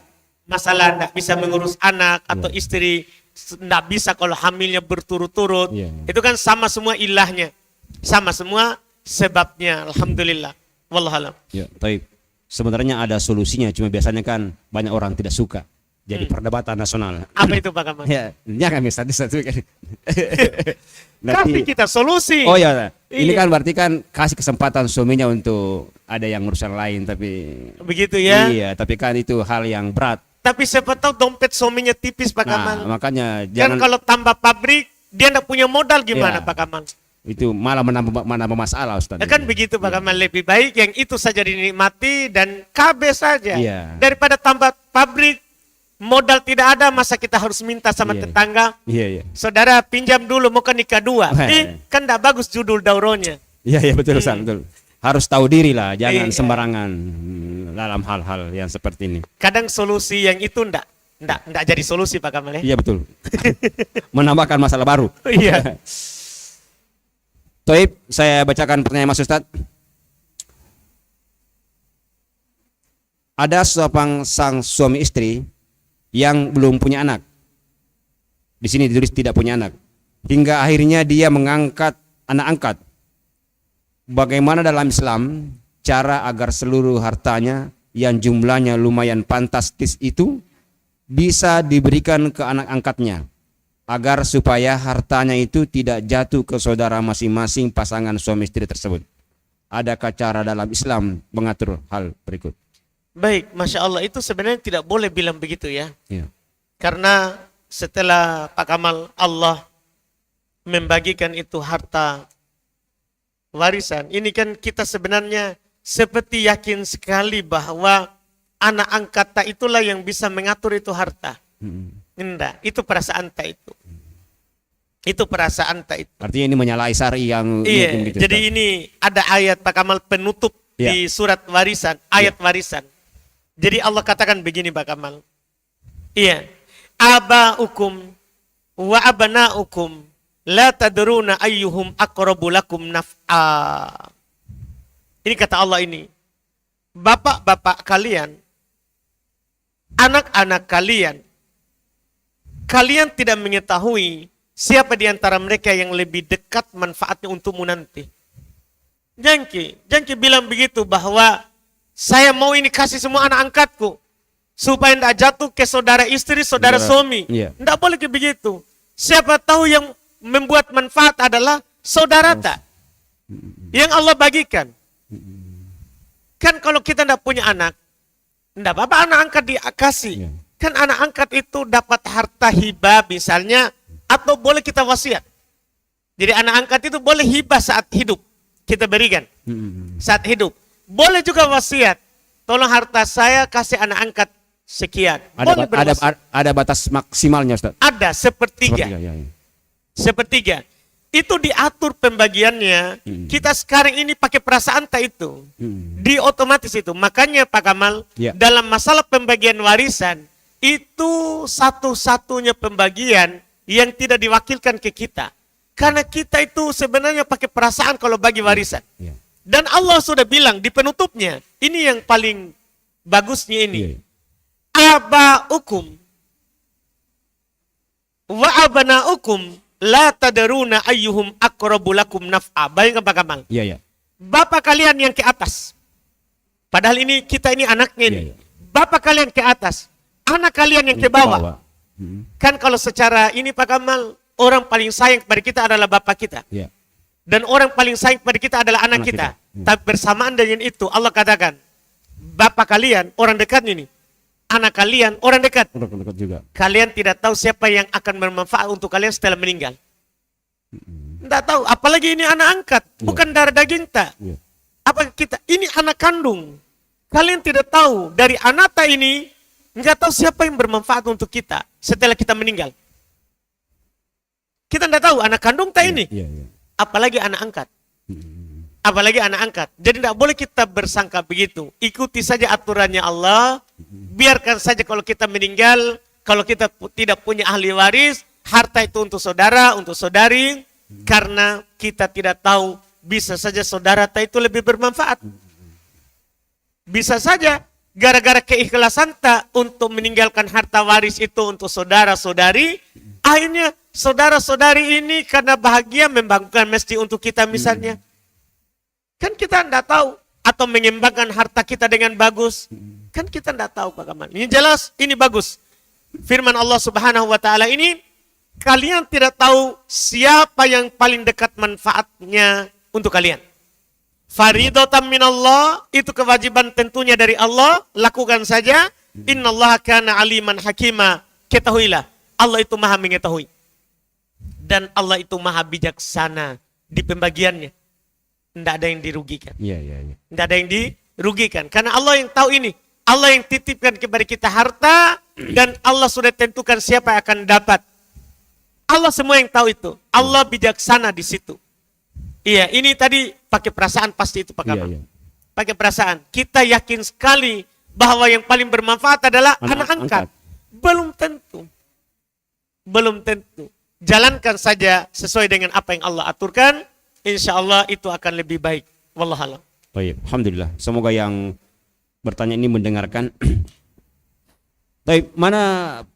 Masalah tidak bisa mengurus anak atau istri, tidak bisa kalau hamilnya berturut-turut. Itu kan sama semua ilahnya, sama semua sebabnya. Alhamdulillah. Wallahualam. Ya, taib. Sebenarnya ada solusinya, cuma biasanya kan banyak orang tidak suka. Jadi perdebatan nasional. Apa itu Pak Kamal? Ya, jangan satu kan. Kasih kita solusi. Oh ya, ini Iya. kan berarti kan kasih kesempatan suaminya untuk ada yang urusan lain, tapi Begitu ya. iya, tapi kan itu hal yang berat. Tapi siapa tahu dompet suaminya tipis Pak Kamal. Nah, makanya Kan jangan kalau tambah pabrik, dia tidak punya modal gimana Iya. Pak Kamal? itu malah menambah masalah Ustaz. Ya kan begitu Pak Kamal, lebih baik yang itu saja dinikmati dan KB saja. Iya. Daripada tambah pabrik, modal tidak ada, masa kita harus minta sama Iya. tetangga. Iya, iya. Saudara pinjam dulu mau kan nikah dua. Wah. Kan tidak bagus judul dauronya. Iya, iya betul Ustaz, betul. Harus tahu diri lah, jangan Iya. sembarangan dalam hal-hal yang seperti ini. Kadang solusi yang itu ndak jadi solusi Pak Kamal ya. Iya betul. Menambahkan masalah baru. Iya. Toib, saya bacakan pertanyaan Mas Ustadz. Ada sang suami istri yang belum punya anak. Di sini ditulis tidak punya anak. Hingga akhirnya dia mengangkat anak angkat. Bagaimana dalam Islam cara agar seluruh hartanya yang jumlahnya lumayan fantastis itu bisa diberikan ke anak angkatnya, agar supaya hartanya itu tidak jatuh ke saudara masing-masing pasangan suami istri tersebut. Adakah cara dalam Islam mengatur hal berikut? Baik, Masya Allah, itu sebenarnya tidak boleh bilang begitu ya. Ya. Karena setelah Pak Kamal, Allah membagikan itu harta warisan. Ini kan kita sebenarnya seperti yakin sekali bahwa anak angkat tak itulah yang bisa mengatur itu harta. Enggak, itu perasaan tak itu. Itu perasaan tak itu. Artinya ini menyalahi syari yang Iya, gitu, jadi Ustaz. ini ada ayat Pak Kamal penutup Iya. di surat warisan, ayat warisan. Jadi Allah katakan begini Pak Kamal. Iya. Aba'ukum wa abna'ukum la tadruna ayyuhum aqrabu lakum naf'a. Ini kata Allah ini. Bapak-bapak kalian, anak-anak kalian, kalian tidak mengetahui siapa di antara mereka yang lebih dekat manfaatnya untukmu nanti. Jangan bilang begitu bahwa saya mau ini kasih semua anak angkatku supaya tidak jatuh ke saudara istri, saudara suami. Tidak boleh begitu. Siapa tahu yang membuat manfaat adalah saudara tak yang Allah bagikan. Kan kalau kita tidak punya anak, tidak apa-apa anak angkat dikasih. Kan anak angkat itu dapat harta hibah misalnya, atau boleh kita wasiat. Jadi anak angkat itu boleh hibah saat hidup, kita berikan saat hidup. Boleh juga wasiat, tolong harta saya kasih anak angkat sekian. Ada batas maksimalnya, Ustaz? Ada, sepertiga. Sepertiga. Itu diatur pembagiannya. Kita sekarang ini pakai perasaan tak itu. Di otomatis itu. Makanya Pak Kamal, dalam masalah pembagian warisan, itu satu-satunya pembagian yang tidak diwakilkan ke kita. Karena kita itu sebenarnya pakai perasaan kalau bagi warisan. Dan Allah sudah bilang di penutupnya, ini yang paling bagusnya ini. Aba'ukum wa abana'ukum la tadaruna ayyuhum aqrabu lakum naf'a. Bayangkan Pak Kamal. Bapak kalian yang ke atas. Padahal ini kita ini anaknya ini. Bapak kalian ke atas. Anak kalian yang ke bawah. Kan kalau secara ini Pak Kamal, orang paling sayang kepada kita adalah bapak kita. Dan orang paling sayang kepada kita adalah anak kita. Tapi bersamaan dengan itu Allah katakan, bapak kalian orang dekat ini. Anak kalian orang dekat. Juga. Kalian tidak tahu siapa yang akan bermanfaat untuk kalian setelah meninggal. Tidak tahu, apalagi ini anak angkat, bukan darah daging tak. Apa kita? Ini anak kandung. Kalian tidak tahu dari anak ini, nggak tahu siapa yang bermanfaat untuk kita setelah kita meninggal. Kita tidak tahu anak kandung tak ini, apalagi anak angkat. Apalagi anak angkat. Jadi tidak boleh kita bersangka begitu. Ikuti saja aturannya Allah. Biarkan saja kalau kita meninggal, kalau kita tidak punya ahli waris, harta itu untuk saudara, untuk saudari, karena kita tidak tahu, bisa saja saudara itu lebih bermanfaat. Bisa saja gara-gara keikhlasan tak untuk meninggalkan harta waris itu untuk saudara-saudari, akhirnya saudara-saudari ini karena bahagia membangunkan masjid untuk kita misalnya. Kan kita tidak tahu, atau mengembangkan harta kita dengan bagus. Kan kita tidak tahu Pak Kamal. Ini jelas, ini bagus. Firman Allah Subhanahu wa taala ini, kalian tidak tahu siapa yang paling dekat manfaatnya untuk kalian. Faridatan minallah, itu kewajiban tentunya dari Allah, lakukan saja. Innallaha kana aliman hakima. Ketahuilah, Allah itu maha mengetahui. Dan Allah itu maha bijaksana di pembagiannya. Tidak ada yang dirugikan. Tidak ada yang dirugikan. Karena Allah yang tahu ini. Allah yang titipkan kepada kita harta. Dan Allah sudah tentukan siapa yang akan dapat. Allah semua yang tahu itu. Allah bijaksana di situ. Iya, ini tadi pakai perasaan pasti itu Pak Kamal. Pakai perasaan. Kita yakin sekali bahwa yang paling bermanfaat adalah anak angkat. Belum tentu. Belum tentu. Jalankan saja sesuai dengan apa yang Allah aturkan. Insya Allah itu akan lebih baik. Wallahualam. Baik, alhamdulillah. Semoga yang bertanya ini mendengarkan. Baik, mana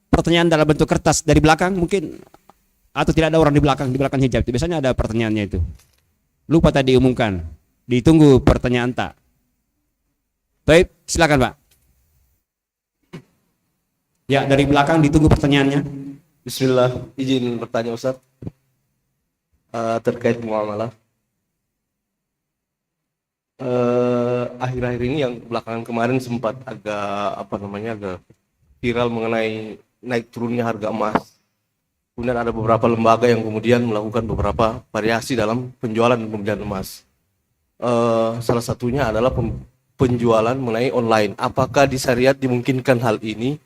pertanyaan dalam bentuk kertas dari belakang mungkin, atau tidak ada orang di belakang hijab. Biasanya ada pertanyaannya itu. Lupa tadi diumumkan. Ditunggu pertanyaan tak. Baik, silakan Pak. Ya, dari belakang ditunggu pertanyaannya. Bismillah, izin bertanya Ustaz. Terkait muamalah. Akhir-akhir ini yang belakangan kemarin sempat agak agak viral mengenai naik turunnya harga emas. Kemudian ada beberapa lembaga yang kemudian melakukan beberapa variasi dalam penjualan dan pembelian emas. Salah satunya adalah penjualan mengenai online. Apakah di syariat dimungkinkan hal ini?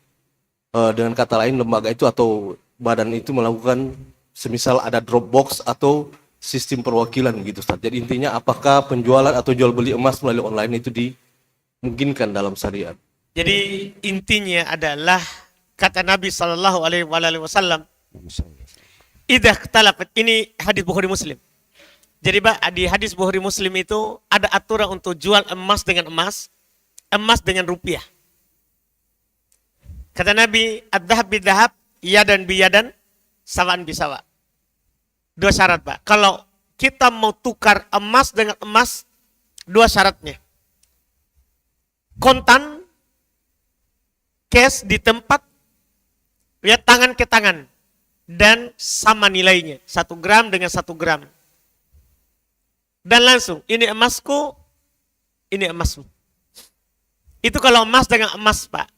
Dengan kata lain, lembaga itu atau badan itu melakukan semisal ada Dropbox atau sistem perwakilan gitu Ustaz. Jadi intinya apakah penjualan atau jual beli emas melalui online itu dimungkinkan dalam syariat? Jadi intinya adalah kata Nabi Shallallahu Alaihi Wasallam, idza ikhtalafat, ini hadis Bukhari Muslim. Jadi Pak, di hadis Bukhari Muslim itu ada aturan untuk jual emas dengan emas, emas dengan rupiah. Kata Nabi, ad-dhahab bidhahab, yadan biyadan, sawaan bisawa. 2 syarat Pak. Kalau kita mau tukar emas dengan emas, 2 syaratnya. Kontan, cash di tempat, ya tangan ke tangan. Dan sama nilainya, 1 gram dengan 1 gram. Dan langsung, ini emasku, ini emasmu. Itu kalau emas dengan emas Pak.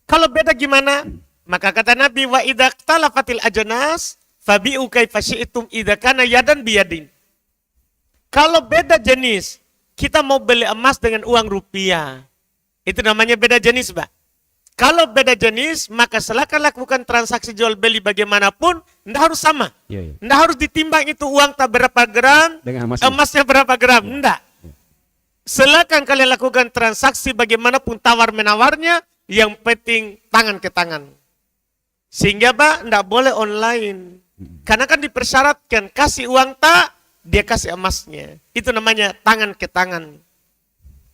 Kalau beda gimana? Maka kata Nabi, wa idza talafatil ajnas fabi'u kaifa syi'tum idza kana yadan biyadin. Kalau beda jenis, kita mau beli emas dengan uang rupiah. Itu namanya beda jenis, Pak. Kalau beda jenis, maka silakan lakukan transaksi jual beli bagaimanapun, tidak harus sama. Tidak harus ditimbang itu uang tak berapa gram, Dengan emasnya. emasnya berapa gram. Tidak. Silakan kalian lakukan transaksi bagaimanapun tawar-menawarnya, yang penting tangan ke tangan. Sehingga Pak, tidak boleh online. Karena kan dipersyaratkan, kasih uang tak, dia kasih emasnya. Itu namanya tangan ke tangan.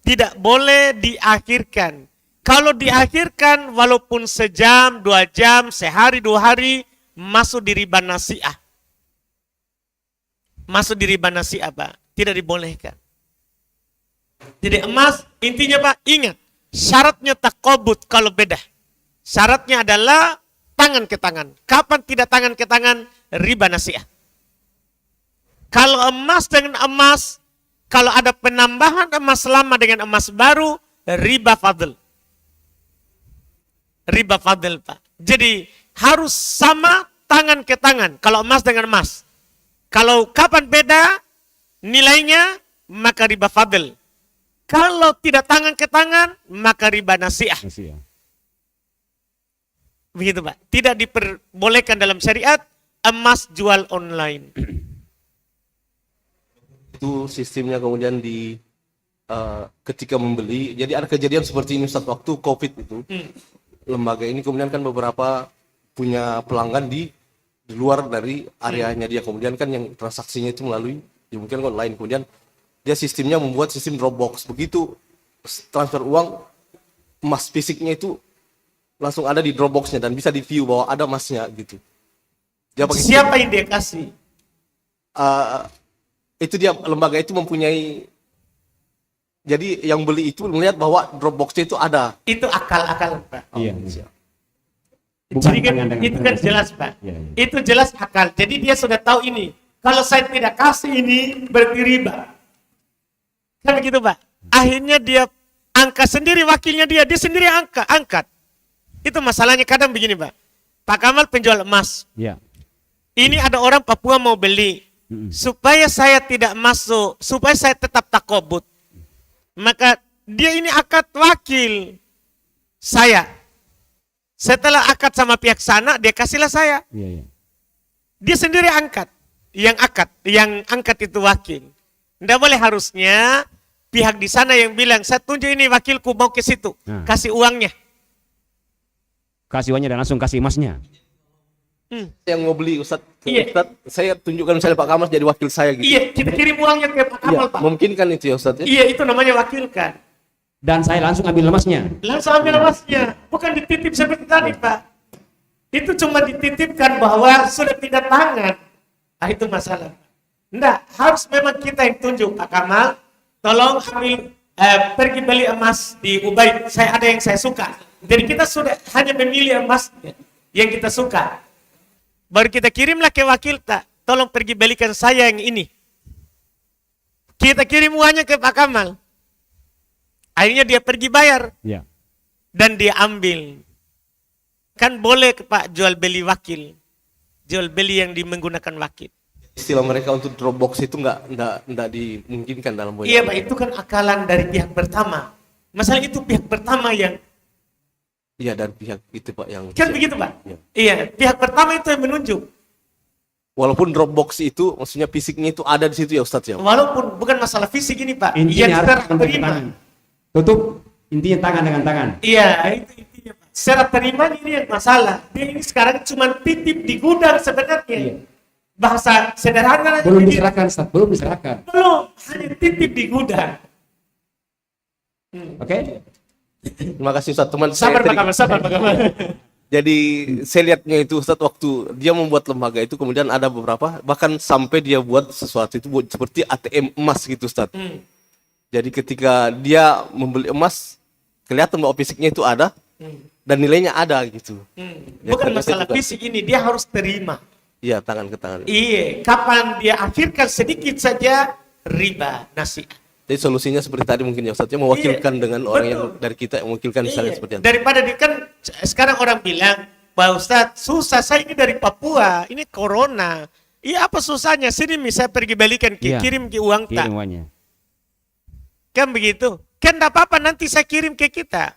Tidak boleh diakhirkan. Kalau diakhirkan walaupun sejam, 2 jam, sehari, 2 hari, masuk di riba nasi'ah. Masuk di riba nasi'ah Pak. Tidak dibolehkan. Jadi emas, intinya Pak, ingat. Syaratnya takobut kalau beda. Syaratnya adalah tangan ke tangan. Kapan tidak tangan ke tangan? Riba nasi'ah. Kalau emas dengan emas, kalau ada penambahan emas lama dengan emas baru, riba fadl. Riba fadl Pak. Jadi harus sama tangan ke tangan. Kalau emas dengan emas. Kalau kapan beda nilainya, maka riba fadl. Kalau tidak tangan ke tangan, maka riba nasi'ah. Begitu Pak. Tidak diperbolehkan dalam syariat emas jual online. Itu sistemnya kemudian di ketika membeli. Jadi ada kejadian seperti ini Ustaz, waktu COVID itu. Lembaga ini kemudian kan beberapa punya pelanggan di luar dari areanya dia. Kemudian kan yang transaksinya itu melalui ya mungkin online. Kemudian dia sistemnya membuat sistem Dropbox. Begitu transfer uang, emas fisiknya itu langsung ada di Dropbox-nya dan bisa di view bahwa ada emasnya gitu. Dia pakai Siapa yang dia kasih? itu dia, lembaga itu mempunyai, jadi yang beli itu melihat bahwa Dropbox-nya itu ada. Itu akal-akal Pak. Iya. Jadi kan, itu kan jelas Pak. Itu jelas akal. Jadi dia sudah tahu ini. Kalau saya tidak kasih ini berarti riba. Kan begitu Pak. Akhirnya dia angkat sendiri wakilnya dia sendiri angkat. Itu masalahnya kadang begini Pak. Pak Kamal penjual emas. Iya. Ini ada orang Papua mau beli. Supaya saya tidak masuk, supaya saya tetap takobut. Maka dia ini akad wakil saya. Setelah akad sama pihak sana, dia kasihlah saya. Iya. Dia sendiri angkat. Yang angkat itu wakil. Tidak boleh harusnya pihak di sana yang bilang, saya tunjuk ini wakilku mau ke situ. Nah. Kasih uangnya. Kasih uangnya dan langsung kasih emasnya. Yang mau beli Ustaz, Iya. Ustaz, saya tunjukkan misalnya Pak Kamal jadi wakil saya gitu. Iya, kita kirim uangnya ke Pak Kamal Iya, Pak. mungkin kan itu ya Ustaz ya? Iya, itu namanya wakilkan. Dan saya langsung ambil emasnya. Langsung ambil emasnya. Bukan dititip seperti tadi Pak. Itu cuma dititipkan bahwa sudah tidak tangan. Nah itu masalah. Enggak, harus memang kita yang tunjuk Pak Kamal. Tolong ambil, pergi beli emas di Ubaid. Ada yang saya suka. Jadi kita sudah hanya memilih emas yang kita suka. Baru kita kirimlah ke wakil tak. Tolong pergi belikan saya yang ini. Kita kirim uangnya ke Pak Kamal. Akhirnya dia pergi bayar. Iya. Dan dia ambil. Kan boleh Pak jual beli wakil. Jual beli yang menggunakan wakil. Istilah mereka untuk Dropbox itu nggak dimungkinkan dalam banyak. Iya Pak, itu kan akalan dari pihak pertama. Masalah itu pihak pertama yang Iya, dan pihak itu Pak yang kan begitu Pak. Iya. Iya, pihak pertama itu yang menunjuk. Walaupun Dropbox itu maksudnya fisiknya itu ada di situ ya Ustaz ya. Walaupun bukan masalah fisik ini Pak. Intinya Yang harus serah tangan dengan terima. tangan. Tutup, intinya tangan dengan tangan. Iya, itu intinya Pak. Serah terima ini yang masalah. Dia ini sekarang cuma titip di gudang sebenarnya. Iya. Bahasa sederhana Belum diserahkan, Ustaz. Belum diserahkan. belum, hanya titip di gudang. Oke? Terima kasih Ustaz. Teman Sabar saya Pak Kamal, sabar Pak Kamal. jadi saya lihatnya itu Ustaz, waktu dia membuat lembaga itu kemudian ada beberapa bahkan sampai dia buat sesuatu itu buat seperti ATM emas gitu Ustaz. Jadi ketika dia membeli emas kelihatan bahwa fisiknya itu ada dan nilainya ada gitu. Ya, Bukan ternyata masalah juga- fisik ini, dia harus terima. Iya, tangan ke tangan. Iya, kapan dia akhirkan sedikit saja riba nasihat. Jadi solusinya seperti tadi mungkin ya Ustaz, ya, mewakilkan Iya, dengan orang yang betul. dari kita yang mewakilkan misalnya Iya, seperti itu. daripada di kan sekarang orang bilang, Pak Ustadz, susah saya ini dari Papua, ini corona. Iya apa susahnya? Sini saya pergi balikan Iya. kirim ke uang tak. Kirim uangnya. Kan begitu. Kan tidak apa-apa nanti saya kirim ke kita.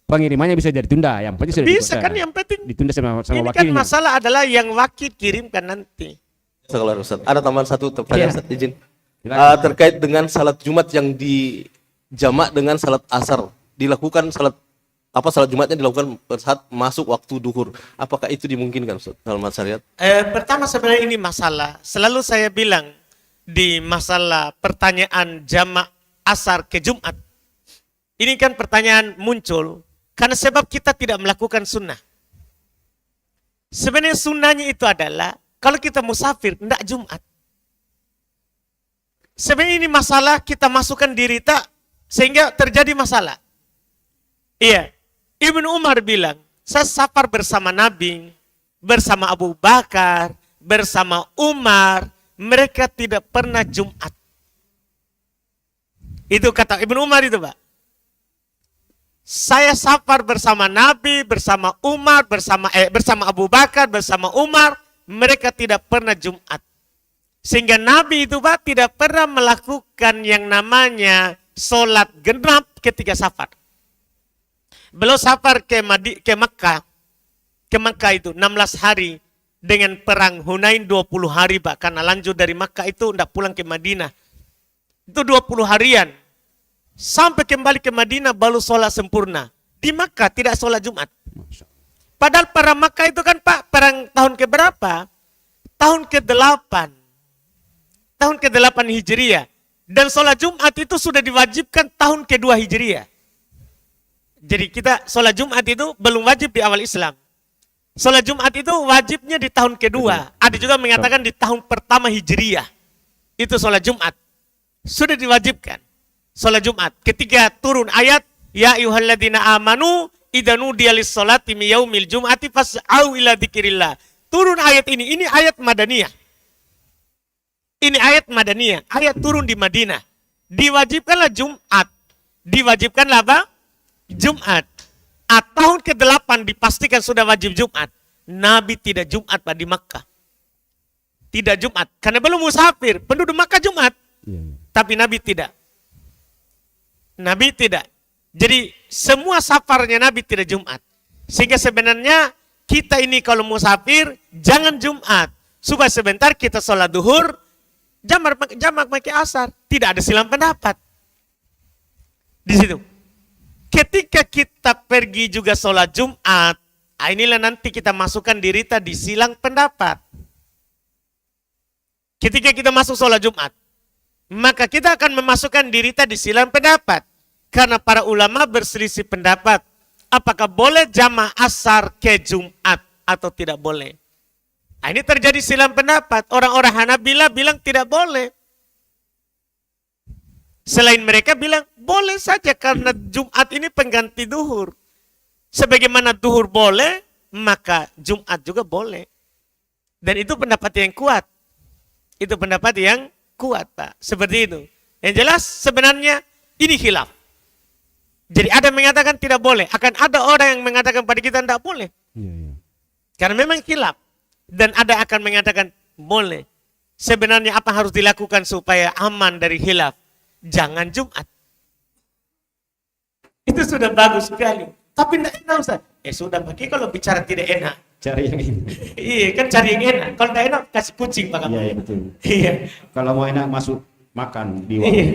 Pengirimannya bisa ditunda, yang penting sudah Bisa ditunda. kan yang penting. Ditunda sama Ini kan wakilnya. masalah adalah yang wakil kirimkan nanti. Sekolah Ustaz. Ada tambahan satu pertanyaan Iya. Ustaz, izin. Silakan. Terkait dengan salat Jumat yang dijamak dengan salat asar, dilakukan salat Jumatnya dilakukan saat masuk waktu duhur. Apakah itu dimungkinkan Ustaz dalam syariat? Pertama sebenarnya ini masalah. Selalu saya bilang di masalah pertanyaan jamak asar ke Jumat. Ini kan pertanyaan muncul karena sebab kita tidak melakukan sunnah. Sebenarnya sunnahnya itu adalah kalau kita musafir, tidak Jumat. Sebenarnya ini masalah kita masukkan diri tak sehingga terjadi masalah. Iya, Ibnu Umar bilang, saya safar bersama Nabi, bersama Abu Bakar, bersama Umar, mereka tidak pernah Jumat. Itu kata Ibnu Umar itu, Pak. Saya safar bersama Nabi, bersama Umar, bersama Abu Bakar, bersama Umar, mereka tidak pernah Jumat. Sehingga Nabi itu Pak tidak pernah melakukan yang namanya sholat genap ketika safar. Beliau safar ke Makkah. Ke Makkah itu 16 hari dengan perang Hunain 20 hari Pak. Karena lanjut dari Makkah itu tidak pulang ke Madinah. Itu 20 harian. Sampai kembali ke Madinah baru sholat sempurna. Di Makkah tidak sholat Jumat. Padahal para Makkah itu kan Pak perang tahun keberapa? Tahun ke-8. Tahun ke-8 Hijriah. Dan sholat Jumat itu sudah diwajibkan tahun ke-2 Hijriah. Jadi kita sholat Jumat itu belum wajib di awal Islam. Sholat Jumat itu wajibnya di tahun kedua. Ada juga mengatakan di tahun pertama Hijriah. Itu sholat Jumat. Sudah diwajibkan. Sholat Jumat. Ketika turun ayat, Ya ayyuhalladzina amanu idza nudiya lis-sholati min yaumil jum'ati fas'au ila dzikrillah. Turun ayat ini ayat Madaniyah. Ini ayat Madaniyah, ayat turun di Madinah. Diwajibkanlah Jumat. Diwajibkanlah apa? Jumat. Tahun ke-8 dipastikan sudah wajib Jumat. Nabi tidak Jumat Pak di Makkah. Tidak Jumat. Karena belum musafir. Penduduk Makkah Jumat. Tapi Nabi tidak. Nabi tidak. Jadi semua safarnya Nabi tidak Jumat. Sehingga sebenarnya kita ini kalau musafir jangan Jumat. Supaya sebentar kita sholat duhur, jamak pakai asar. Tidak ada silang pendapat. Di situ. Ketika kita pergi juga sholat Jumat, inilah nanti kita masukkan diri di silang pendapat. Ketika kita masuk sholat Jumat, maka kita akan memasukkan diri di silang pendapat. Karena para ulama berselisih pendapat, apakah boleh jamak asar ke Jumat atau tidak boleh. Ini terjadi silang pendapat. Orang-orang Hanabilah bilang tidak boleh. Selain mereka bilang boleh saja karena Jumat ini pengganti duhur. Sebagaimana duhur boleh, maka Jumat juga boleh. Dan itu pendapat yang kuat. Itu pendapat yang kuat Pak. Seperti itu. Yang jelas sebenarnya ini khilaf. Jadi ada yang mengatakan tidak boleh. Akan ada orang yang mengatakan pada kita tidak boleh. Karena memang khilaf. Dan ada akan mengatakan boleh. Sebenarnya apa harus dilakukan supaya aman dari khilaf? Jangan Jumat. Itu sudah bagus sekali. Tapi tidak enak Ustaz. Sudah pakai kalau bicara tidak enak. Cari yang ini. Iya kan cari yang enak. Kalau tidak enak kasih kucing Pak Kamal. Iya, betul. Iya. Kalau mau enak masuk makan di Iya.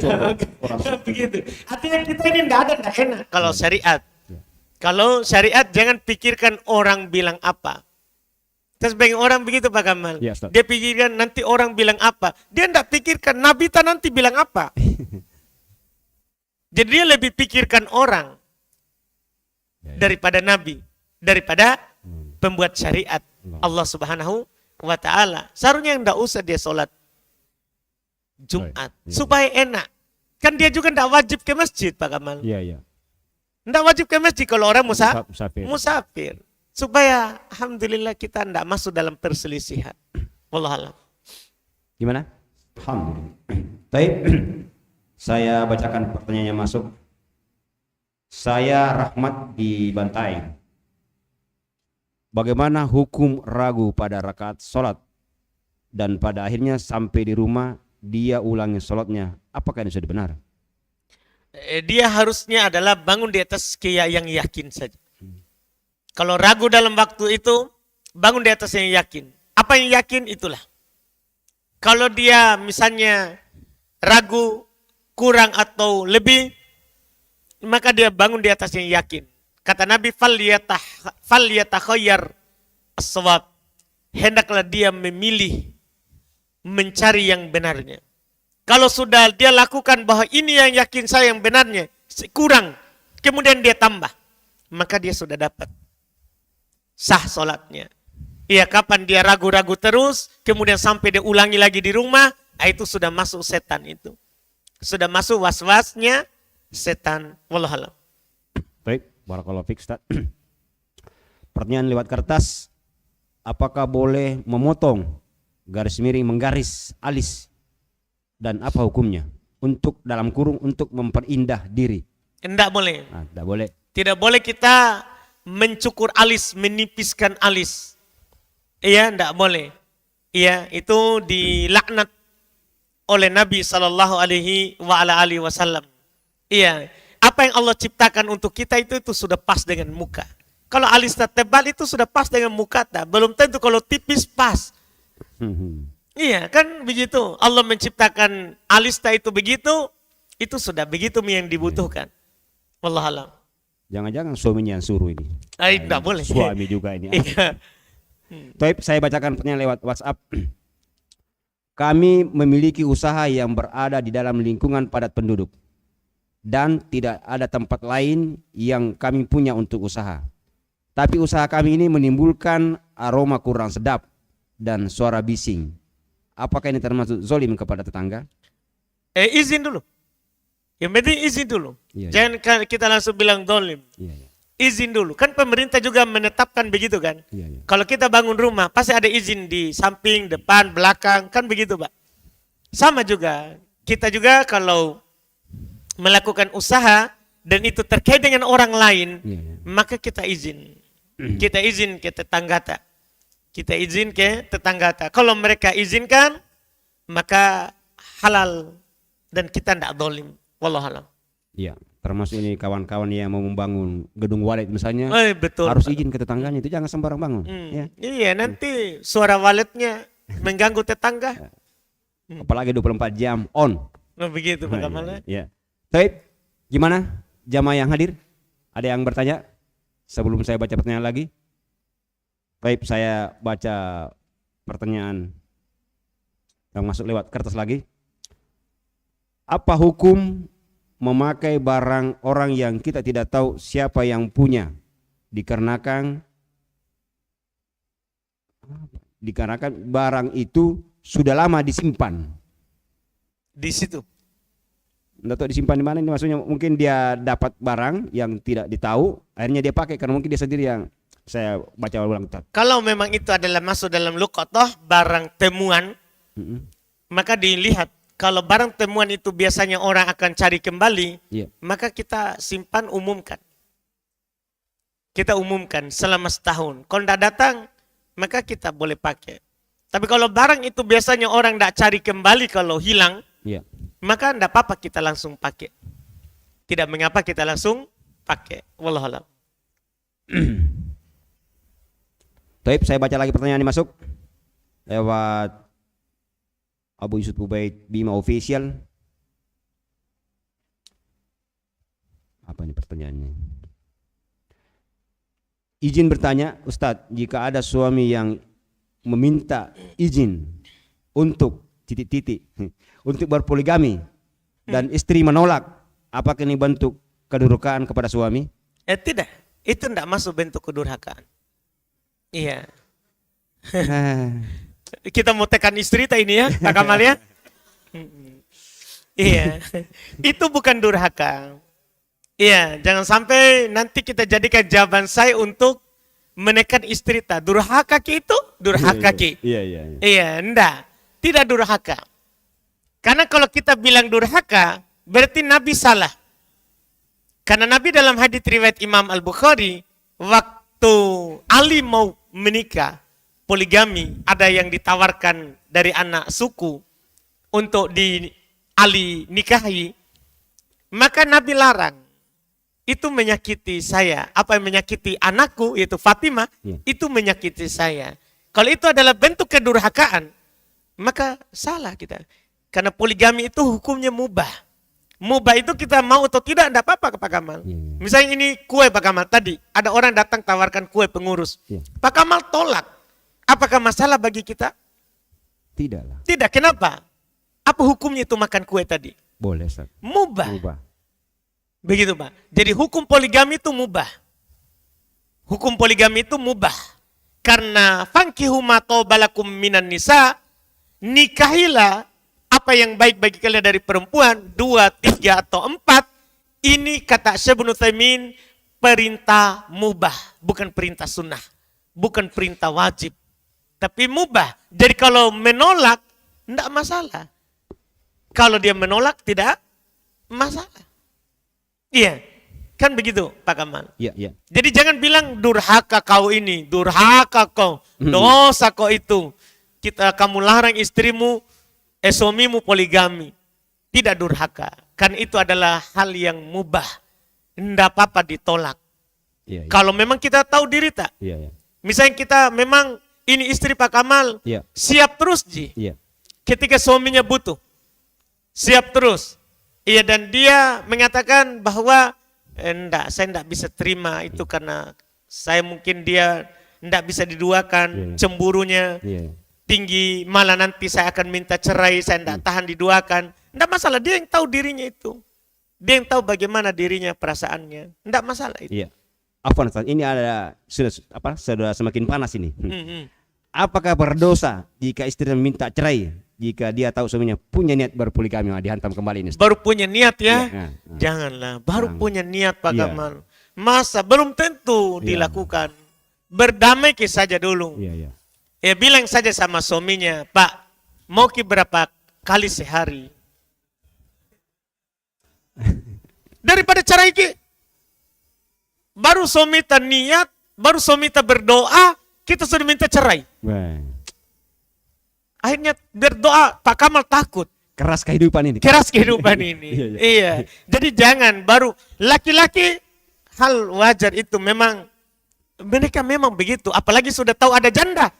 warung. Begitu. Artinya kita ini tidak enak kalau syariat. Kalau syariat jangan pikirkan orang bilang apa. Terus banyak orang begitu Pak Kamal. Ya, Ustaz. Dia pikirkan nanti orang bilang apa. Dia tidak pikirkan Nabi tak nanti bilang apa. Jadi dia lebih pikirkan orang daripada Nabi, daripada pembuat syariat Allah Subhanahu wa Ta'ala. Seharusnya tidak usah dia sholat Jumat supaya enak. Kan dia juga tidak wajib ke masjid Pak Kamal. Iya, iya. Tidak wajib ke masjid kalau orang Musafir. musafir. Supaya alhamdulillah kita tidak masuk dalam perselisihan. Wallahualam. Gimana? Alhamdulillah. Baik. Saya bacakan pertanyaannya masuk. Saya Rahmat di Bantaeng. Bagaimana hukum ragu pada rakaat sholat dan pada akhirnya sampai di rumah dia ulangi sholatnya? Apakah ini sudah benar? Dia harusnya adalah bangun di atas yang yakin saja. Kalau ragu dalam waktu itu, bangun di atas yang yakin. Apa yang yakin itulah. Kalau dia misalnya ragu kurang atau lebih, maka dia bangun di atas yang yakin. Kata Nabi, falyatakhayar as-shawab. Hendaklah dia memilih mencari yang benarnya. Kalau sudah dia lakukan bahwa ini yang yakin saya yang benarnya, kurang, kemudian dia tambah, maka dia sudah dapat sah sholatnya. Iya, kapan dia ragu-ragu terus, kemudian sampai dia ulangi lagi di rumah, itu sudah masuk setan itu. Sudah masuk was-wasnya setan. Wallahualam. Baik, barakallahu fiik Ustaz. Pertanyaan lewat kertas. Apakah boleh memotong garis miring menggaris alis dan apa hukumnya? Untuk dalam kurung untuk memperindah diri. Tidak boleh. Tidak boleh. Tidak boleh kita mencukur alis, menipiskan alis. Iya, tidak boleh. Iya, itu dilaknat oleh Nabi SAW. Iya, apa yang Allah ciptakan untuk kita itu sudah pas dengan muka. Kalau alis tebal itu sudah pas dengan muka, belum tentu kalau tipis pas. Iya, kan begitu. Allah menciptakan alis itu begitu, itu sudah begitu yang dibutuhkan. Wallahualam. Jangan-jangan suaminya yang suruh ini. Tidak boleh. Suami juga ini. Iya. Baik, saya bacakan pertanyaan lewat WhatsApp. Kami memiliki usaha yang berada di dalam lingkungan padat penduduk dan tidak ada tempat lain yang kami punya untuk usaha. Tapi usaha kami ini menimbulkan aroma kurang sedap dan suara bising. Apakah ini termasuk zolim kepada tetangga? Izin dulu. Yang penting izin dulu. Iya, Jangan kita langsung bilang zolim. Iya, iya. Izin dulu. Kan pemerintah juga menetapkan begitu kan. Iya, iya. Kalau kita bangun rumah pasti ada izin di samping, depan, belakang. Kan begitu Pak. Sama juga. Kita juga kalau melakukan usaha dan itu terkait dengan orang lain, Iya, iya. maka kita izin. Kita izin ke tetangga. Kita izin ke tetangga. Kalau mereka izinkan, maka halal dan kita tidak zalim. Wallahualam. Iya, termasuk ini kawan-kawan yang mau membangun gedung walet misalnya, Betul. harus izin ke tetangganya, itu jangan sembarang bangun. Ya. Iya, nanti suara waletnya mengganggu tetangga. Apalagi 24 jam on. Nah, begitu Pak Kamal. Ya. Baik, gimana jamaah yang hadir? Ada yang bertanya? Sebelum saya baca pertanyaan lagi. Baik, saya baca pertanyaan yang masuk lewat kertas lagi. Apa hukum memakai barang orang yang kita tidak tahu siapa yang punya dikarenakan barang itu sudah lama disimpan Di situ. Nggak tahu disimpan di mana ini, maksudnya mungkin dia dapat barang yang tidak ditahu, akhirnya dia pakai karena mungkin dia sendiri yang saya baca ulang. Kalau memang itu adalah masuk dalam luqatah barang temuan, maka dilihat. Kalau barang temuan itu biasanya orang akan cari kembali, maka kita simpan, umumkan. Kita umumkan selama setahun. Kalau tidak datang, maka kita boleh pakai. Tapi kalau barang itu biasanya orang tidak cari kembali kalau hilang, maka tidak apa-apa kita langsung pakai. Tidak mengapa kita langsung pakai. Wallahualam. Baik, saya baca lagi pertanyaan yang masuk lewat Abu Yusuf Ubaid Bima Official. Apa ini pertanyaannya? Izin bertanya, Ustadz, jika ada suami yang meminta izin untuk titik-titik untuk berpoligami dan istri menolak, apakah ini bentuk kedurhakaan kepada suami? Tidak, itu tidak masuk bentuk kedurhakaan. Iya. Kita mau tekan istri tak ini ya, Pak Kamal ya? Iya, itu bukan durhaka. Iya, jangan sampai nanti kita jadikan jawaban saya untuk menekan istri tak. Durhaka ki itu, durhaka ki. Iya. Iya, enggak. Tidak durhaka. Karena kalau kita bilang durhaka, berarti Nabi salah. Karena Nabi dalam hadits riwayat Imam Al-Bukhari, waktu Ali mau menikah, poligami, ada yang ditawarkan dari anak suku untuk Ali nikahi, maka Nabi larang. Itu menyakiti saya. Apa yang menyakiti anakku, yaitu Fatimah, itu menyakiti saya. Kalau itu adalah bentuk kedurhakaan, maka salah kita. Karena poligami itu hukumnya mubah. Mubah itu kita mau atau tidak apa-apa Pak Kamal. Misalnya ini kue Pak Kamal tadi, ada orang datang tawarkan kue pengurus. Pak Kamal tolak. Apakah masalah bagi kita? Tidak lah. Tidak, kenapa? Apa hukumnya itu makan kue tadi? Boleh, Ustaz. Mubah. Begitu Pak. Jadi hukum poligami itu mubah. Hukum poligami itu mubah. Karena fankihu ma tobalakum minan nisa, nikahilah apa yang baik bagi kalian dari perempuan, 2, 3 atau 4. Ini kata Syekh Ibnu Utsaimin perintah mubah, bukan perintah sunnah, bukan perintah wajib, tapi mubah. Jadi kalau menolak tidak masalah. Kalau dia menolak tidak masalah. Iya, kan begitu Pak Kamal. Iya. Jadi jangan bilang durhaka kau ini, durhaka kau, dosa kau itu. Kamu larang istrimu, suamimu poligami. Tidak durhaka. Kan itu adalah hal yang mubah. Tidak apa-apa ditolak. Iya. Kalau memang kita tahu diri tak. Iya. Misalnya kita memang ini istri Pak Kamal, siap terus Ji. Iya. Ketika suaminya butuh. Siap terus. Iya, dan dia mengatakan bahwa saya enggak bisa terima itu karena saya mungkin dia enggak bisa diduakan, cemburunya tinggi, malah nanti saya akan minta cerai, saya enggak tahan diduakan. Enggak masalah, dia yang tahu dirinya itu. Dia yang tahu bagaimana dirinya, perasaannya. Enggak masalah itu. Iya. Apa Ustaz? Ini ada sudah semakin panas ini. Apakah berdosa jika istri meminta cerai? Jika dia tahu suaminya punya niat berpoligami, dihantam kembali ini. Baru punya niat ya? Iya. Janganlah, baru punya niat Pak Kamal. Masa belum tentu dilakukan. Berdamai saja dulu. Iya. Ya bilang saja sama suaminya, Pak, mau berapa kali sehari? Daripada cerai ki. Baru suami tak niat, baru suami tak berdoa, kita sudah minta cerai. Akhirnya berdoa, Pak Kamal takut. Keras kehidupan ini. Keras kehidupan ini. Iya. Jadi jangan baru laki-laki hal wajar itu memang mereka memang begitu. Apalagi sudah tahu ada janda.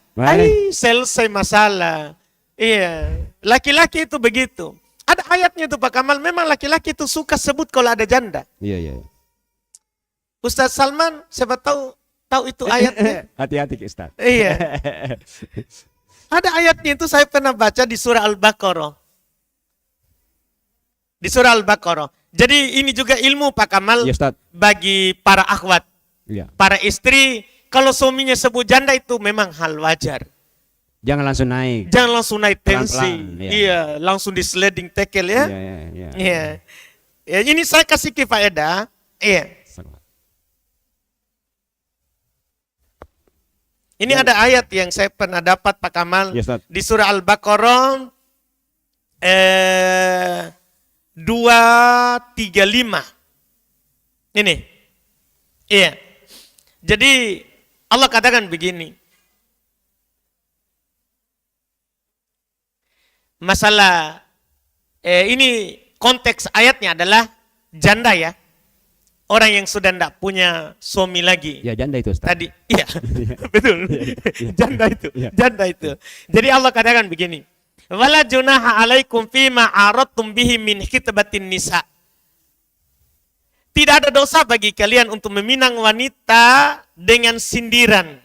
Selesai masalah. Iya. Laki-laki itu begitu. Ada ayatnya itu Pak Kamal. Memang laki-laki itu suka sebut kalau ada janda. Iya. Ustaz Salman, siapa tahu itu ayatnya. Hati-hati Ustaz. Iya. Ada ayatnya itu saya pernah baca di surah Al-Baqarah. Di surah Al-Baqarah. Jadi ini juga ilmu Pak Kamal bagi para akhwat. Para istri, kalau suaminya sebut janda itu memang hal wajar. Jangan langsung naik. Jangan langsung naik tensi. Pelan-pelan, Iya, langsung di sliding tackle ya. Iya. Ya, ini saya kasih kifaedah. Iya. Ini ada ayat yang saya pernah dapat Pak Kamal di surah Al-Baqarah 235. Ini. Iya. Jadi Allah katakan begini. Masalah ini konteks ayatnya adalah janda ya. Orang yang sudah tidak punya suami lagi. Ya janda itu Ustaz. Tadi, iya, betul. Janda itu, janda itu. Jadi Allah katakan begini. Wala junaha alaikum fima aradtum bihi min khitbatin nisa. Tidak ada dosa bagi kalian untuk meminang wanita dengan sindiran.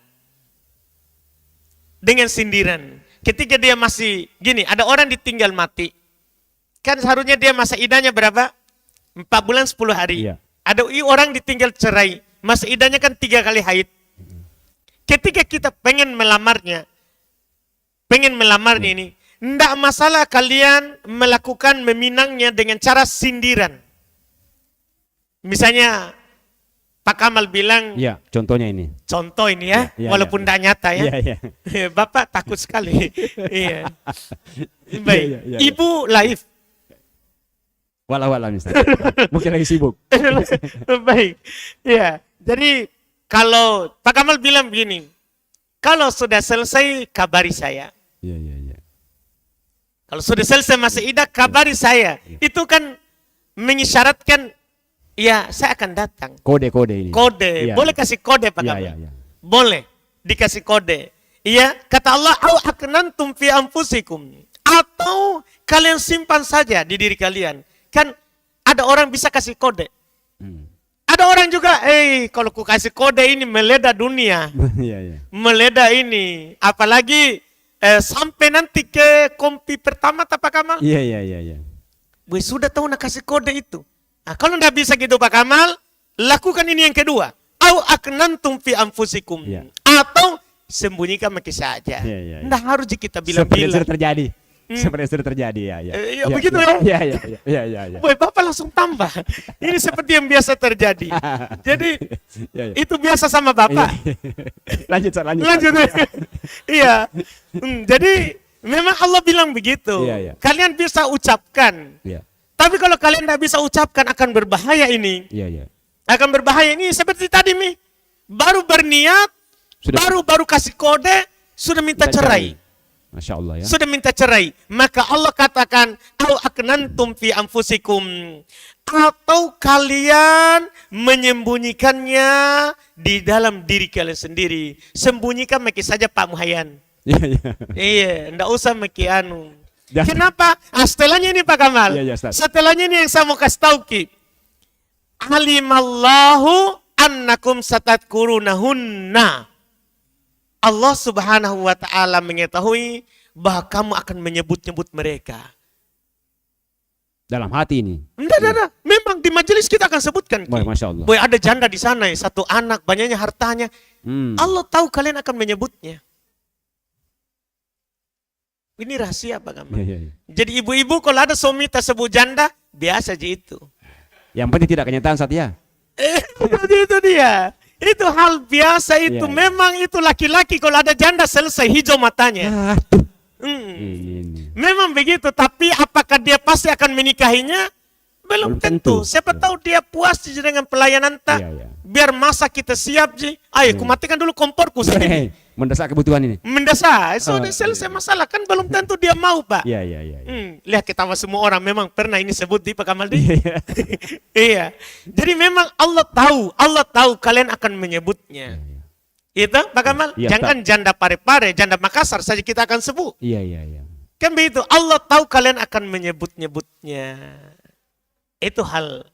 dengan sindiran. Ketika dia masih gini, ada orang ditinggal mati. Kan seharusnya dia masa idahnya berapa? 4 bulan 10 hari. Iya. Ada orang ditinggal cerai, masa idahnya kan 3 kali haid. Ketika kita pengen melamarnya ini, tidak masalah kalian melakukan meminangnya dengan cara sindiran. Misalnya Pak Kamal bilang, Iya, contohnya ini. contoh ini ya, Iya, walaupun tidak nyata ya. Iya, iya. Bapak takut sekali. Iya. Baik, Iya, iya, iya. Ibu live. Walau Ustaz. Mungkin lagi sibuk. Baik, ya. Jadi kalau Pak Kamal bilang begini, kalau sudah selesai kabari saya. Iya, iya, iya. Kalau sudah selesai masa idah kabari saya. Itu kan mengisyaratkan, ya saya akan datang. Kode-kode ini. Kode, Iya, boleh iya. kasih kode Pak Iya, Kamal? iya, iya. Boleh dikasih kode. Iya, kata Allah, au aknantum fi anfusikum. Atau kalian simpan saja di diri kalian. Kan ada orang bisa kasih kode. Hmm. Ada orang juga, kalau ku kasih kode ini meledak dunia. Iya, iya. Meledak ini. Apalagi sampai nanti ke kompi pertama Pak Kamal. Iya, iya, iya, iya. Gue sudah tahu nak kasih kode itu. Nah, kalau nggak bisa gitu Pak Kamal, lakukan ini yang kedua. Au aknantum fi anfusikum. Iya. Atau sembunyikan maki saja. Iya, iya, iya. Nggak harus kita Seperti yang bilang-bilang. sudah terjadi. Seperti yang sudah terjadi, ya, ya. Iya, begitu ya? Iya, iya, iya, iya, iya, iya. Boy, Bapak langsung tambah. Ini seperti yang biasa terjadi. Jadi, Iya, iya. itu biasa sama Bapak. Iya. Lanjut, Ustaz, lanjut. Lanjut. Iya. Jadi, memang Allah bilang begitu. Iya, iya. Kalian bisa ucapkan. Iya, Tapi kalau kalian tidak bisa ucapkan akan berbahaya ini. iya, iya. Akan berbahaya ini seperti tadi Mi. Baru berniat, Sudah- baru kasih kode, sudah minta cerai. Masya Allah ya. Sudah minta cerai. Maka Allah katakan, au aknantum fi anfusikum. Atau kalian menyembunyikannya di dalam diri kalian sendiri. Sembunyikan maki saja Pak Muhayyan. Iya, iya. Iya, enggak usah maki anu. Jangan. Kenapa? Setelahnya ini Pak Kamal. Iya, iya, Ustaz. Setelahnya ini yang saya mau kasih tahu Ki. Alimallahu annakum satadkurunahunna. Allah Subhanahu wa taala mengetahui bahwa kamu akan menyebut-nyebut mereka. Dalam hati ini. Enggak. Memang di majelis kita akan sebutkan. Ki. Boy, Masya Allah. Boy, ada janda di sana, satu anak, banyaknya hartanya. Hmm. Allah tahu kalian akan menyebutnya. Ini rahasia Pak Kamal. Iya, iya, iya. Jadi ibu-ibu kalau ada suami tersebut janda, biasa aja itu. Yang penting tidak kenyataan saat ya. Itu dia. Itu hal biasa itu. Iya, iya. Memang itu laki-laki kalau ada janda selesai hijau matanya. Aduh. Hmm. Ini. Memang begitu. Tapi apakah dia pasti akan menikahinya? Belum Belum tentu. tentu. Siapa tahu dia puas ji dengan pelayanan tak. Iya, iya. Biar masak kita siap ji. Ayo, ku matikan dulu komporku sedikit. Mendesak kebutuhan ini. Mendesak. Sudah Oh, selesai masalah. Kan belum tentu dia mau Pak. Iya, iya, iya. Iya. Lihat kita semua orang memang pernah ini sebut di Pak Kamal di. Iya. Iya. Jadi memang Allah tahu kalian akan menyebutnya. Itu Pak Kamal. Iya, Jangan janda Parepare, janda Makassar saja kita akan sebut. Iya, iya, iya. Kan begitu. Allah tahu kalian akan menyebut-nyebutnya. Itu hal.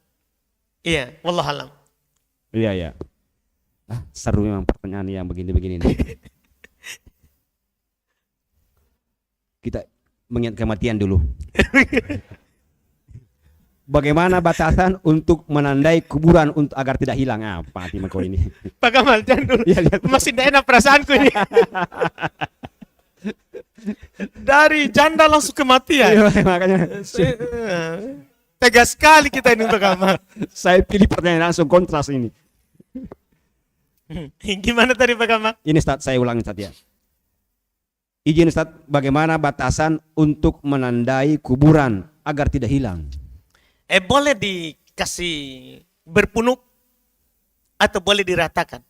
Iya, wallahualam. Iya, iya. Ah, seru memang pertanyaan yang begini-begini nih. Kita mengingat kematian dulu. Bagaimana batasan untuk menandai kuburan untuk agar tidak hilang? Apa hati kau ini? Pak Kamal, jangan dulu. Iya, lihat. Masih tidak enak perasaanku ini. Dari janda langsung kematian. Iya, makanya Tegas sekali kita ini Pak Kamal. saya pilih pertanyaan langsung kontras ini. Gimana tadi Pak Kamal? Ini Ustaz, saya ulangi Ustaz ya. Izin Ustaz, bagaimana batasan untuk menandai kuburan agar tidak hilang? Boleh dikasih berpunuk atau boleh diratakan.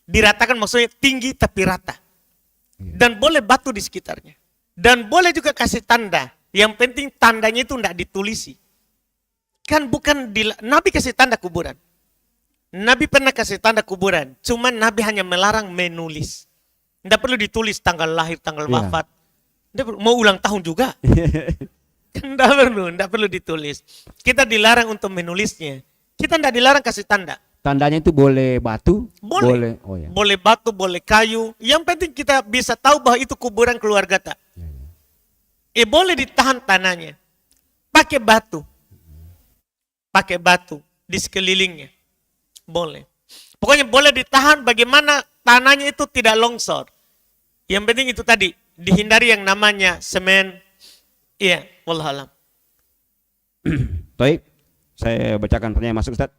Diratakan maksudnya tinggi tapi rata. Dan boleh batu di sekitarnya. Dan boleh juga kasih tanda. Yang penting tandanya itu tidak ditulisi. Kan bukan Nabi kasih tanda kuburan. Nabi pernah kasih tanda kuburan. Cuman Nabi hanya melarang menulis. Tidak perlu ditulis tanggal lahir, tanggal Iya. wafat. Nggak perlu, mau ulang tahun juga. Tidak perlu ditulis. Kita dilarang untuk menulisnya. Kita tidak dilarang kasih tanda. Tandanya itu boleh batu, Boleh. Oh ya. Boleh batu, boleh kayu. Yang penting kita bisa tahu bahwa itu kuburan keluarga tak. Boleh ditahan tanahnya. Pakai batu. Pakai batu di sekelilingnya. Boleh. Pokoknya boleh ditahan bagaimana tanahnya itu tidak longsor. Yang penting itu tadi. Dihindari yang namanya semen. Iya, wallahualam. Baik, saya bacakan pertanyaan masuk Ustaz.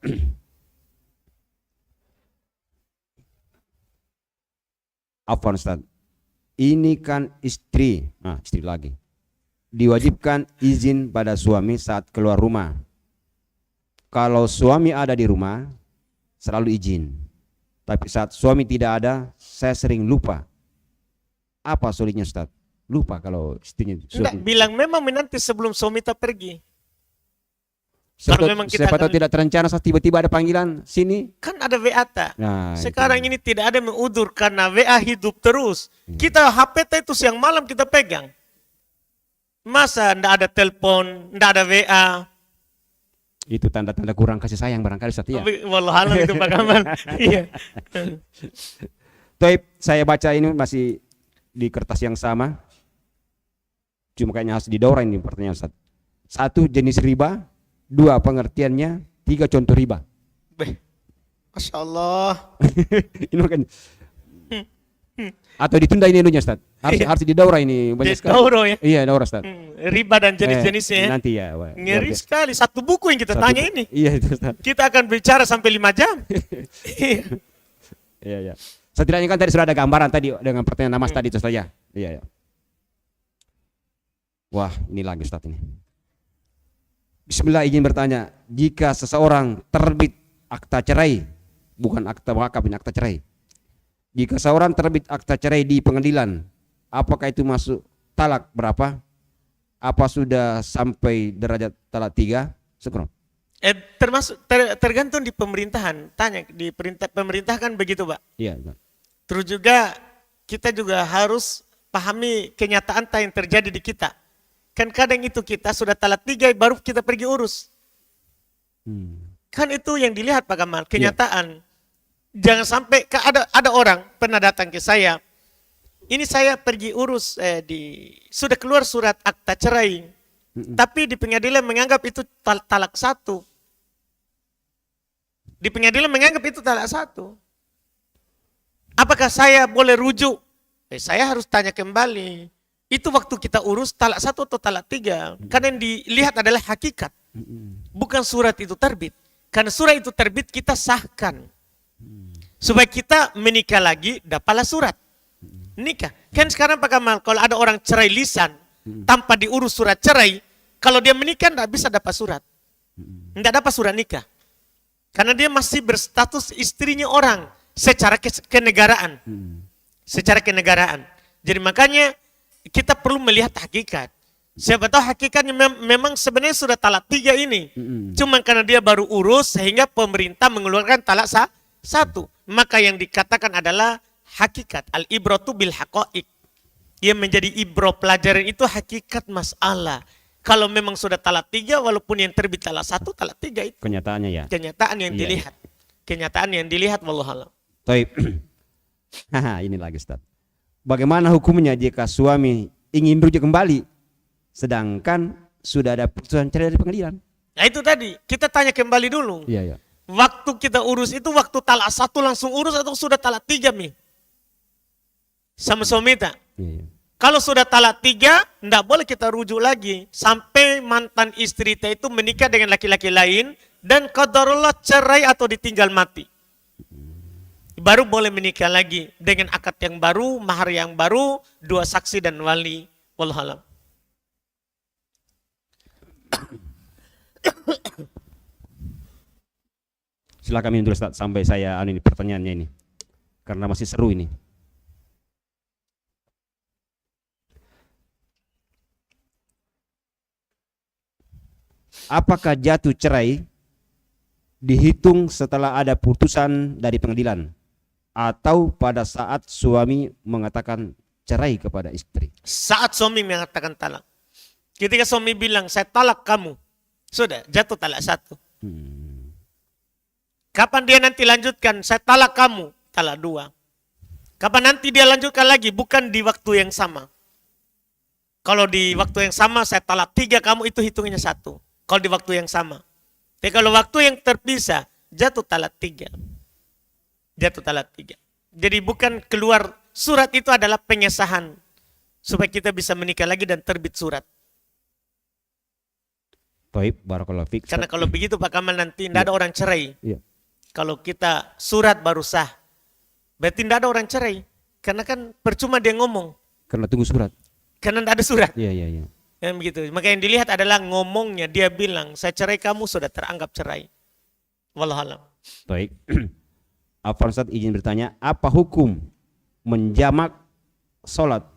Afwan Ustaz. Ini kan istri, istri lagi. Diwajibkan izin pada suami saat keluar rumah. Kalau suami ada di rumah, selalu izin. Tapi saat suami tidak ada, saya sering lupa. Apa sulitnya Ustaz? Lupa kalau istrinya. Enggak, bilang memang nanti sebelum suami tak pergi. Kalau memang kita siapa tahu tidak terencana saat tiba-tiba ada panggilan sini. Kan ada WA tak. Nah, sekarang ini tidak ada mengudur karena WA hidup terus. Kita HP itu siang malam kita pegang. Masa ndak ada telepon, ndak ada WA. Itu tanda-tanda kurang kasih sayang barangkali Ustaz ya. Wallahualam itu Pak Kamal. Iya. Taib, saya baca ini masih di kertas yang sama. Cuma kayaknya harus didaurah ini pertanyaan Ustaz. 1, jenis riba. 2, pengertiannya. 3, contoh riba. Masya Allah. Ini kan. Atau ditunda ini dulunya Ustaz. Harus didaurah ini banyak sekali. Daurah ya. Iya, daurah Ustaz. Riba dan jenis-jenisnya. Nanti ya. Ngeri sekali. Satu buku yang kita tanya ini. Iya itu Ustaz. Kita akan bicara sampai 5 jam. Iya. Setidaknya kan tadi sudah ada gambaran tadi dengan pertanyaan Mas tadi itu saja. Iya. Wah, ini lagi Ustaz ini. Bismillah, izin bertanya, jika seseorang terbit akta cerai, bukan akta wakaf ini, akta cerai. Jika seorang terbit akta cerai di pengadilan, apakah itu masuk talak berapa? Apa sudah sampai derajat talak 3? Syukron. Tergantung di pemerintahan. Tanya di pemerintah kan begitu, Pak. Iya. Terus juga kita juga harus pahami kenyataan yang terjadi di kita. Kan kadang itu kita sudah talak 3 baru kita pergi urus. Kan itu yang dilihat Pak Kamal, kenyataan. Jangan sampai ada orang pernah datang ke saya. Ini saya pergi urus sudah keluar surat akta cerai. Tapi di pengadilan menganggap itu talak 1. Di pengadilan menganggap itu talak 1. Apakah saya boleh rujuk? Saya harus tanya kembali. Itu waktu kita urus talak 1 atau talak 3. Karena yang dilihat adalah hakikat. Bukan surat itu terbit. Karena surat itu terbit kita sahkan. Supaya kita menikah lagi dapatlah surat. Nikah. Kan sekarang Pak Kamal kalau ada orang cerai lisan tanpa diurus surat cerai. Kalau dia menikah tidak bisa dapat surat. Tidak dapat surat nikah. Karena dia masih berstatus istrinya orang. Secara kenegaraan. Secara kenegaraan. Jadi makanya kita perlu melihat hakikat. Siapa tahu hakikatnya memang sebenarnya sudah talak 3 ini. Cuma karena dia baru urus sehingga pemerintah mengeluarkan talak 1. Maka yang dikatakan adalah hakikat. Al-ibratu bil haqa'iq. Yang menjadi ibro pelajaran itu hakikat masalah. Kalau memang sudah talak 3 walaupun yang terbit talak 1, talak 3 itu. Kenyataannya ya. Kenyataan yang dilihat. Kenyataan yang dilihat wallahualam. Taib. Ini lagi Ustaz. Bagaimana hukumnya jika suami ingin rujuk kembali sedangkan sudah ada putusan cerai dari pengadilan? Nah itu tadi, kita tanya kembali dulu. Iya. Waktu kita urus itu waktu talak 1 langsung urus atau sudah talak 3 Mi? Sama suami tak? Iya. Kalau sudah talak 3, tidak boleh kita rujuk lagi. Sampai mantan istri itu menikah dengan laki-laki lain dan qadarullah cerai atau ditinggal mati. Baru boleh menikah lagi dengan akad yang baru, mahar yang baru, 2 saksi dan wali. Wallahualam. Silakan minum dulu Ustaz sampai saya ini pertanyaannya ini. Karena masih seru ini. Apakah jatuh cerai dihitung setelah ada putusan dari pengadilan atau pada saat suami mengatakan cerai kepada istri? Saat suami mengatakan talak. Ketika suami bilang, saya talak kamu. Sudah, jatuh talak 1. Kapan dia nanti lanjutkan? Saya talak kamu, talak 2. Kapan nanti dia lanjutkan lagi? Bukan di waktu yang sama. Kalau di waktu yang sama saya talak 3, kamu itu hitungannya 1. Kalau di waktu yang sama. Tapi kalau waktu yang terpisah, jatuh talak 3. Jatuh talak 3. Jadi bukan keluar, surat itu adalah pengesahan. Supaya kita bisa menikah lagi dan terbit surat. Baik, barakallahu fiik. Karena kalau begitu Pak Kamal nanti tidak ada orang cerai. Iya. Kalau kita surat baru sah, berarti tidak ada orang cerai. Karena kan percuma dia ngomong. Karena tunggu surat. Karena tidak ada surat. Iya, iya, iya. Yang begitu. Maka yang dilihat adalah ngomongnya. Dia bilang, saya cerai kamu sudah teranggap cerai. Wallahualam. Baik. Afwan Ustaz izin bertanya, apa hukum menjamak sholat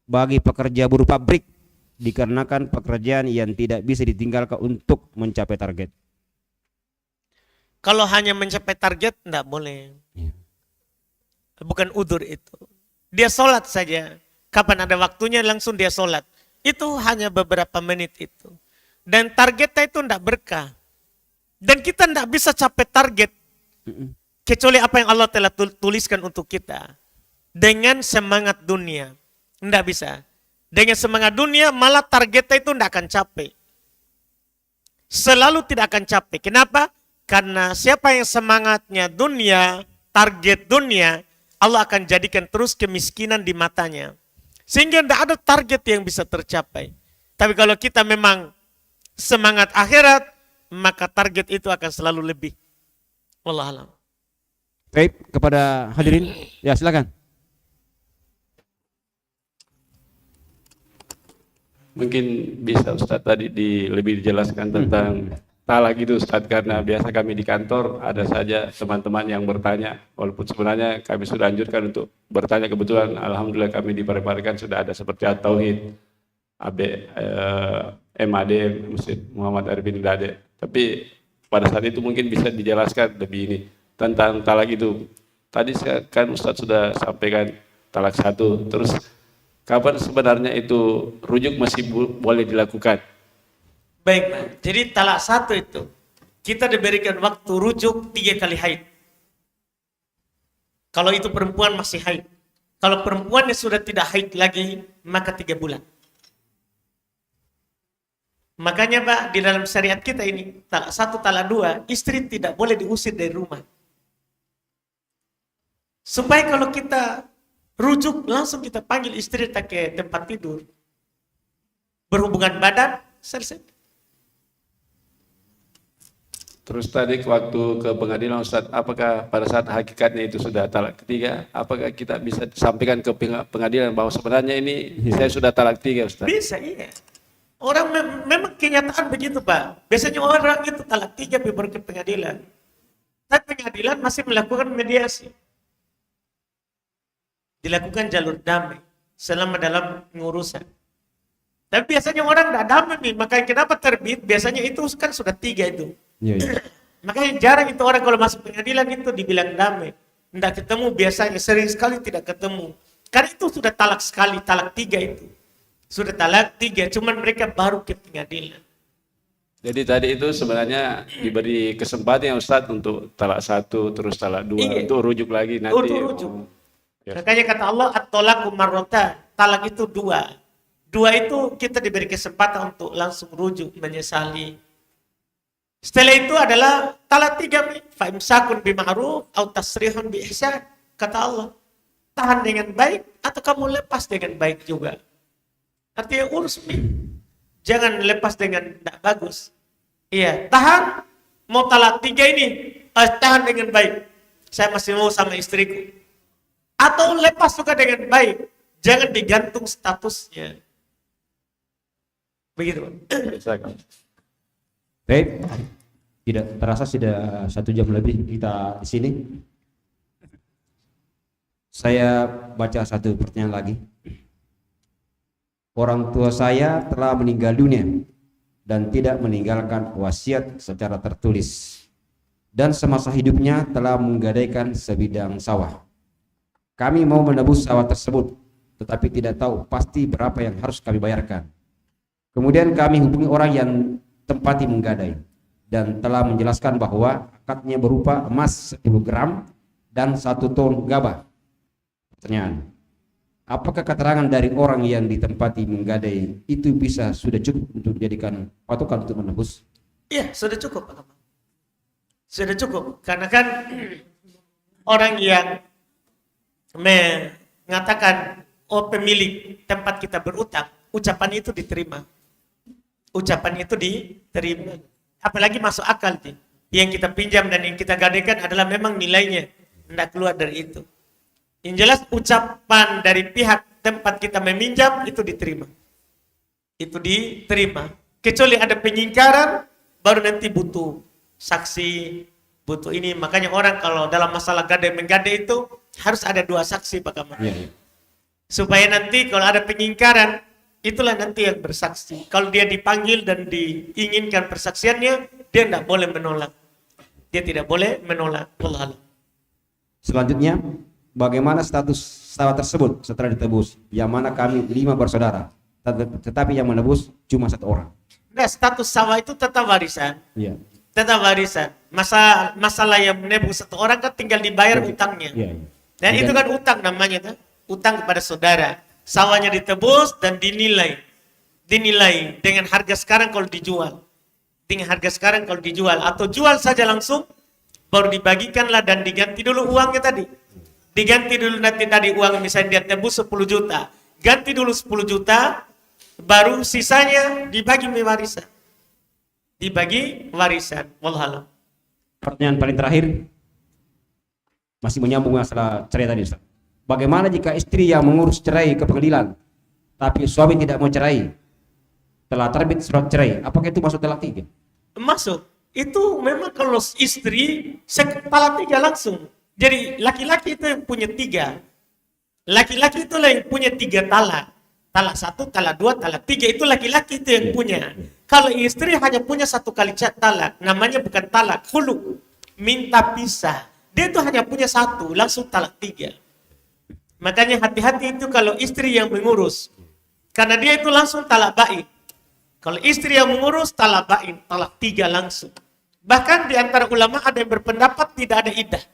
bagi pekerja buruh pabrik dikarenakan pekerjaan yang tidak bisa ditinggalkan untuk mencapai target? Kalau hanya mencapai target, tidak boleh. Ya. Bukan udur itu. Dia sholat saja. Kapan ada waktunya langsung dia sholat. Itu hanya beberapa menit itu. Dan targetnya itu tidak berkah. Dan kita tidak bisa capai target. Kecuali apa yang Allah telah tuliskan untuk kita. Dengan semangat dunia. Tidak bisa. Dengan semangat dunia malah targetnya itu tidak akan capai. Selalu tidak akan capai. Kenapa? Karena siapa yang semangatnya dunia, target dunia, Allah akan jadikan terus kemiskinan di matanya. Sehingga tidak ada target yang bisa tercapai. Tapi kalau kita memang semangat akhirat, maka target itu akan selalu lebih. Wallahualam. Baik, kepada hadirin, ya silakan. Mungkin bisa Ustadz tadi lebih dijelaskan tentang talak itu Ustadz, karena biasa kami di kantor ada saja teman-teman yang bertanya, walaupun sebenarnya kami sudah anjurkan untuk bertanya. Kebetulan alhamdulillah kami di Parepare sudah ada seperti At-Tauhid, MAD, Masjid Muhammad Arifin Dade. Tapi pada saat itu mungkin bisa dijelaskan lebih ini tentang talak itu. Tadi kan Ustadz sudah sampaikan talak 1, terus kapan sebenarnya itu rujuk masih boleh dilakukan? Baik, Pak. Jadi talak 1 itu, kita diberikan waktu rujuk 3 kali haid. Kalau itu perempuan masih haid. Kalau perempuannya sudah tidak haid lagi, maka 3 bulan. Makanya Pak, di dalam syariat kita ini, talak 1, talak 2, istri tidak boleh diusir dari rumah. Supaya kalau kita rujuk, langsung kita panggil istri kita ke tempat tidur. Berhubungan badan, selesai. Terus tadi waktu ke pengadilan Ustadz, apakah pada saat hakikatnya itu sudah talak ketiga, apakah kita bisa sampaikan ke pengadilan bahwa sebenarnya ini saya sudah talak 3 Ustadz? Bisa, iya. Orang memang kenyataan begitu Pak. Biasanya orang itu talak 3 baru ke pengadilan. Tapi pengadilan masih melakukan mediasi. Dilakukan jalur damai selama dalam pengurusan. Tapi biasanya orang tidak damai nih, makanya kenapa terbit? Biasanya itu kan sudah 3 itu. Iya, iya. Makanya jarang itu orang kalau masuk pengadilan itu dibilang damai. Tidak ketemu, biasanya sering sekali tidak ketemu. Karena itu sudah talak sekali, talak 3 itu. Sudah talak 3, cuman mereka baru ke pengadilan. Jadi tadi itu sebenarnya diberi kesempatan ya Ustadz untuk talak 1, terus talak 2, Iya. untuk rujuk lagi nanti. Untuk rujuk. Ya. Makanya kata Allah, at-tolaku marrotan. Talak itu 2. 2 itu kita diberi kesempatan untuk langsung rujuk, menyesali. Setelah itu adalah talak 3. Fa'imsakun bima'ruf au tasrihun bi ihsan. Kata Allah, tahan dengan baik atau kamu lepas dengan baik juga. Artinya urus nih. Jangan lepas dengan tidak bagus. Iya, tahan. Mau talak 3 ini, tahan dengan baik. Saya masih mau sama istriku. Atau lepas juga dengan baik. Jangan digantung statusnya. Begitu. Baik, tidak terasa sudah 1 jam lebih kita di sini. Saya baca satu pertanyaan lagi. Orang tua saya telah meninggal dunia dan tidak meninggalkan wasiat secara tertulis. Dan semasa hidupnya telah menggadaikan sebidang sawah. Kami mau menebus sawah tersebut, tetapi tidak tahu pasti berapa yang harus kami bayarkan. Kemudian kami hubungi orang yang tempati menggadai. dan telah menjelaskan bahwa akadnya berupa emas 10 gram dan 1 ton gabah. Pertanyaan, apakah keterangan dari orang yang ditempati menggadai itu bisa sudah cukup untuk dijadikan patokan untuk menebus? Iya, sudah cukup Pak Kamal. Sudah cukup, karena kan orang yang mengatakan oh pemilik tempat kita berutang, ucapan itu diterima. Ucapan itu diterima. Apalagi masuk akal nih. Yang kita pinjam dan yang kita gadaikan adalah memang nilainya tidak keluar dari itu. Yang jelas ucapan dari pihak tempat kita meminjam itu diterima. Itu diterima. Kecuali ada penyingkaran, baru nanti butuh saksi, butuh ini. Makanya orang kalau dalam masalah gadai menggadai itu harus ada 2 saksi Pak Kamal. Supaya nanti kalau ada penyingkaran, itulah nanti yang bersaksi. Kalau dia dipanggil dan diinginkan persaksiannya, dia tidak boleh menolak. Dia tidak boleh menolak. Allah. Selanjutnya, bagaimana status sawah tersebut setelah ditebus? Yang mana kami 5 bersaudara, tetapi yang menebus cuma 1 orang. Nah, status sawah itu tetap warisan. Iya. Tetap warisan. Masalah yang menebus 1 orang kan tinggal dibayar utangnya. Iya. Dan itu kan utang namanya kan? Utang kepada saudara. Sawahnya ditebus dan dinilai dengan harga sekarang kalau dijual. Dengan harga sekarang kalau dijual atau jual saja langsung, baru dibagikanlah dan diganti dulu uangnya tadi. Diganti dulu nanti tadi uang misalnya dia tebus 10 juta. Ganti dulu 10 juta, baru sisanya dibagi warisan. Dibagi warisan. Wallahualam. Pertanyaan paling terakhir, masih menyambung masalah cerai tadi, Ustaz. Bagaimana jika istri yang mengurus cerai ke pengadilan, tapi suami tidak mau cerai, telah terbit surat cerai, apakah itu masuk talak 3? Masuk. Itu memang kalau istri talak 3 langsung. Jadi laki-laki itu yang punya 3. Laki-laki itulah yang punya 3 talak. Talak 1, talak 2, talak 3 itu laki-laki itu yang punya. Kalau istri hanya punya 1 kali talak, namanya bukan talak, khulu, minta pisah. Dia itu hanya punya 1, langsung talak 3. Makanya hati-hati itu kalau istri yang mengurus. Karena dia itu langsung talak bain. Kalau istri yang mengurus talak bain, talak 3 langsung. Bahkan di antara ulama ada yang berpendapat tidak ada iddah.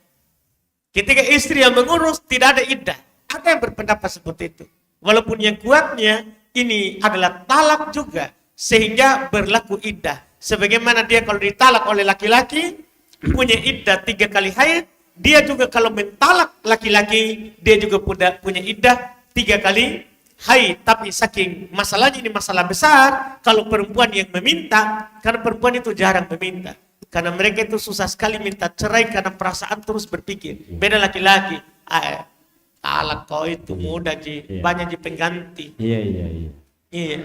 Ketika istri yang mengurus tidak ada iddah. Ada yang berpendapat seperti itu. Walaupun yang kuatnya ini adalah talak juga. Sehingga berlaku iddah. Sebagaimana dia kalau ditalak oleh laki-laki, punya iddah 3 kali haid. Dia juga kalau mentalak laki-laki, dia juga punya iddah 3 kali haid. Tapi saking masalahnya ini masalah besar, kalau perempuan yang meminta, karena perempuan itu jarang meminta. Karena mereka itu susah sekali minta cerai karena perasaan terus berpikir. Beda laki-laki. Talak kau itu mudah Ji, banyak Ji pengganti. Iya.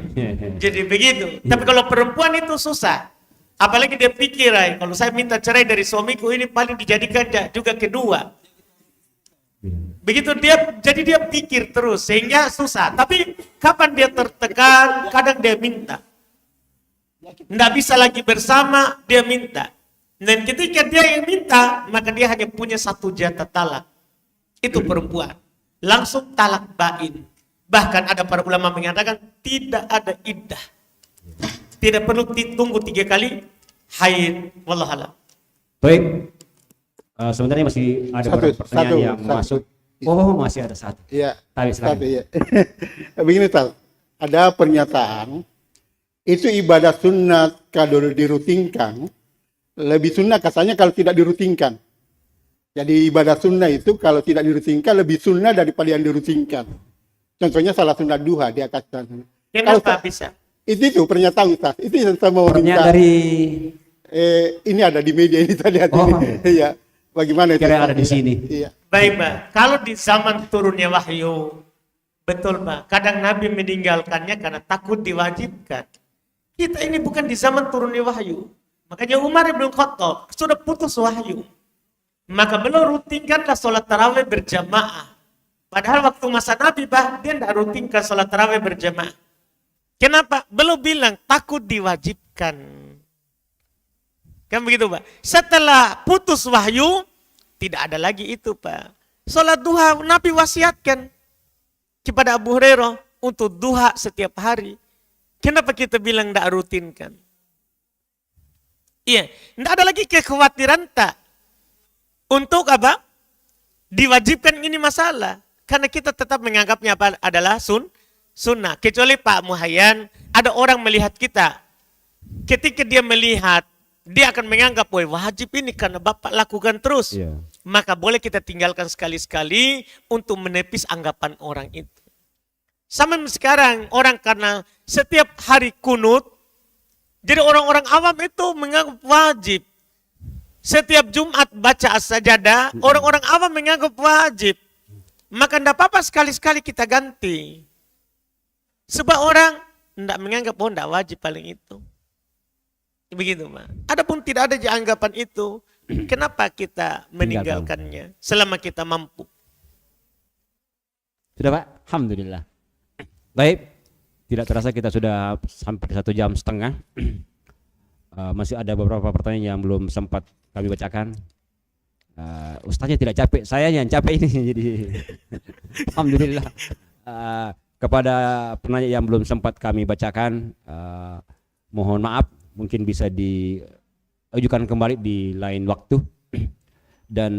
Jadi begitu. Tapi kalau perempuan itu susah. Apalagi dia pikir, kalau saya minta cerai dari suamiku ini paling dijadikan juga kedua. Begitu jadi dia pikir terus sehingga susah. Tapi kapan dia tertekan, kadang dia minta. Nggak bisa lagi bersama, dia minta. Dan ketika dia yang minta, maka dia hanya punya 1 jatah talak. Itu perempuan. Langsung talak bain. Bahkan ada para ulama mengatakan tidak ada iddah. Tidak perlu ditunggu 3 kali haid. Wallahualam. Baik. Sebenarnya masih ada beberapa pertanyaan yang masuk. Oh, masih ada 1. Iya. Silakan. Iya. Begini Tal, ada pernyataan itu ibadah sunat kalau dirutinkan lebih sunnah katanya kalau tidak dirutinkan. Jadi ibadah sunnah itu kalau tidak dirutinkan lebih sunnah daripada yang dirutinkan. Contohnya salah sunat duha dia katakan. Kenapa bisa? Itu pernyataan Ustaz. Itu yang saya mau minta. Dari ini ada di media ini tadi. Iya. Bagaimana itu? Kira ada di sini. Iya. Baik, Pak. Kalau di zaman turunnya wahyu, betul, Pak. Kadang Nabi meninggalkannya karena takut diwajibkan. Kita ini bukan di zaman turunnya wahyu. Makanya Umar bin Khattab sudah putus wahyu. Maka beliau rutinkanlah sholat tarawih berjamaah. Padahal waktu masa Nabi, Pak, dia tidak rutinkan sholat tarawih berjamaah. Kenapa? Beliau bilang takut diwajibkan. Kan begitu, Pak. Setelah putus wahyu, tidak ada lagi itu, Pak. Sholat duha, Nabi wasiatkan kepada Abu Hurairah untuk duha setiap hari. Kenapa kita bilang tidak rutinkan? Iya, tidak ada lagi kekhawatiran tak. Untuk apa? Diwajibkan ini masalah. Karena kita tetap menganggapnya apa adalah sunnah. Kecuali Pak Muhayyan, ada orang melihat kita. Ketika dia melihat, dia akan menganggap, wajib ini karena Bapak lakukan terus. Iya. Maka boleh kita tinggalkan sekali-sekali untuk menepis anggapan orang itu. Sama sekarang, orang karena setiap hari kunut, jadi orang-orang awam itu menganggap wajib. Setiap Jumat baca as-sajadah, orang-orang awam menganggap wajib. Maka tidak apa-apa sekali-sekali kita ganti. Sebab orang tidak menganggap, tidak wajib paling itu. Begitu, Pak. Adapun tidak ada anggapan itu, kenapa kita meninggalkannya selama kita mampu? Sudah Pak? Alhamdulillah. Baik, tidak terasa kita sudah sampai 1 jam setengah. Masih ada beberapa pertanyaan yang belum sempat kami bacakan. Ustaznya tidak capek, saya yang capek ini. Jadi alhamdulillah. Kepada penanya yang belum sempat kami bacakan, mohon maaf, mungkin bisa diajukan kembali di lain waktu. Dan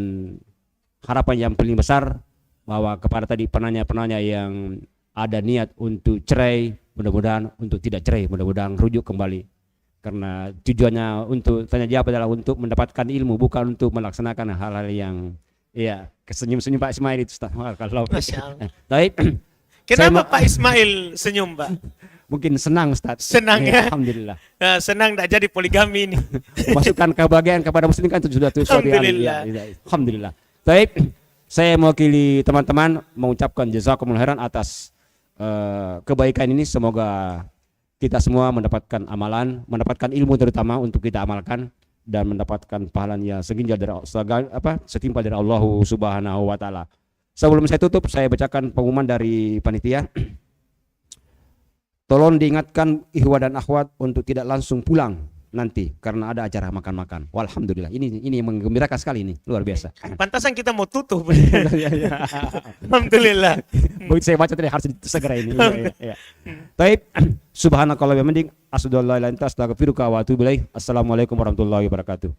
harapan yang paling besar bahwa kepada tadi penanya-penanya yang ada niat untuk cerai, mudah-mudahan untuk tidak cerai, mudah-mudahan rujuk kembali. Karena tujuannya untuk tanya jawab adalah untuk mendapatkan ilmu, bukan untuk melaksanakan hal-hal yang kesenyum-senyum Pak Ismail itu. Kalau Masya Allah. baik. Kenapa Pak Ismail senyum, Pak? Mungkin senang Ustaz. Senang ya? Alhamdulillah. Senang tidak jadi poligami ini. Masukkan kebahagiaan kepada muslim kan itu sudah Alhamdulillah. Alhamdulillah. Baik. Saya mewakili teman-teman mengucapkan jazakumullah khairan atas kebaikan ini. Semoga kita semua mendapatkan amalan, mendapatkan ilmu terutama untuk kita amalkan dan mendapatkan pahala yang setimpal dari Allah Subhanahu wa taala. Sebelum saya tutup, saya bacakan pengumuman dari panitia. Tolong diingatkan ikhwah dan akhwat untuk tidak langsung pulang nanti karena ada acara makan-makan. Walhamdulillah. Ini yang menggembirakan sekali ini, luar biasa. Pantasan kita mau tutup. Alhamdulillah. Begitu saya baca tadi harus segera ini. Baik. Subhanakallah wa bihamdik asyhadu an la ilaha illa anta astaghfiruka wa atubu ilaik. Assalamualaikum warahmatullahi wabarakatuh.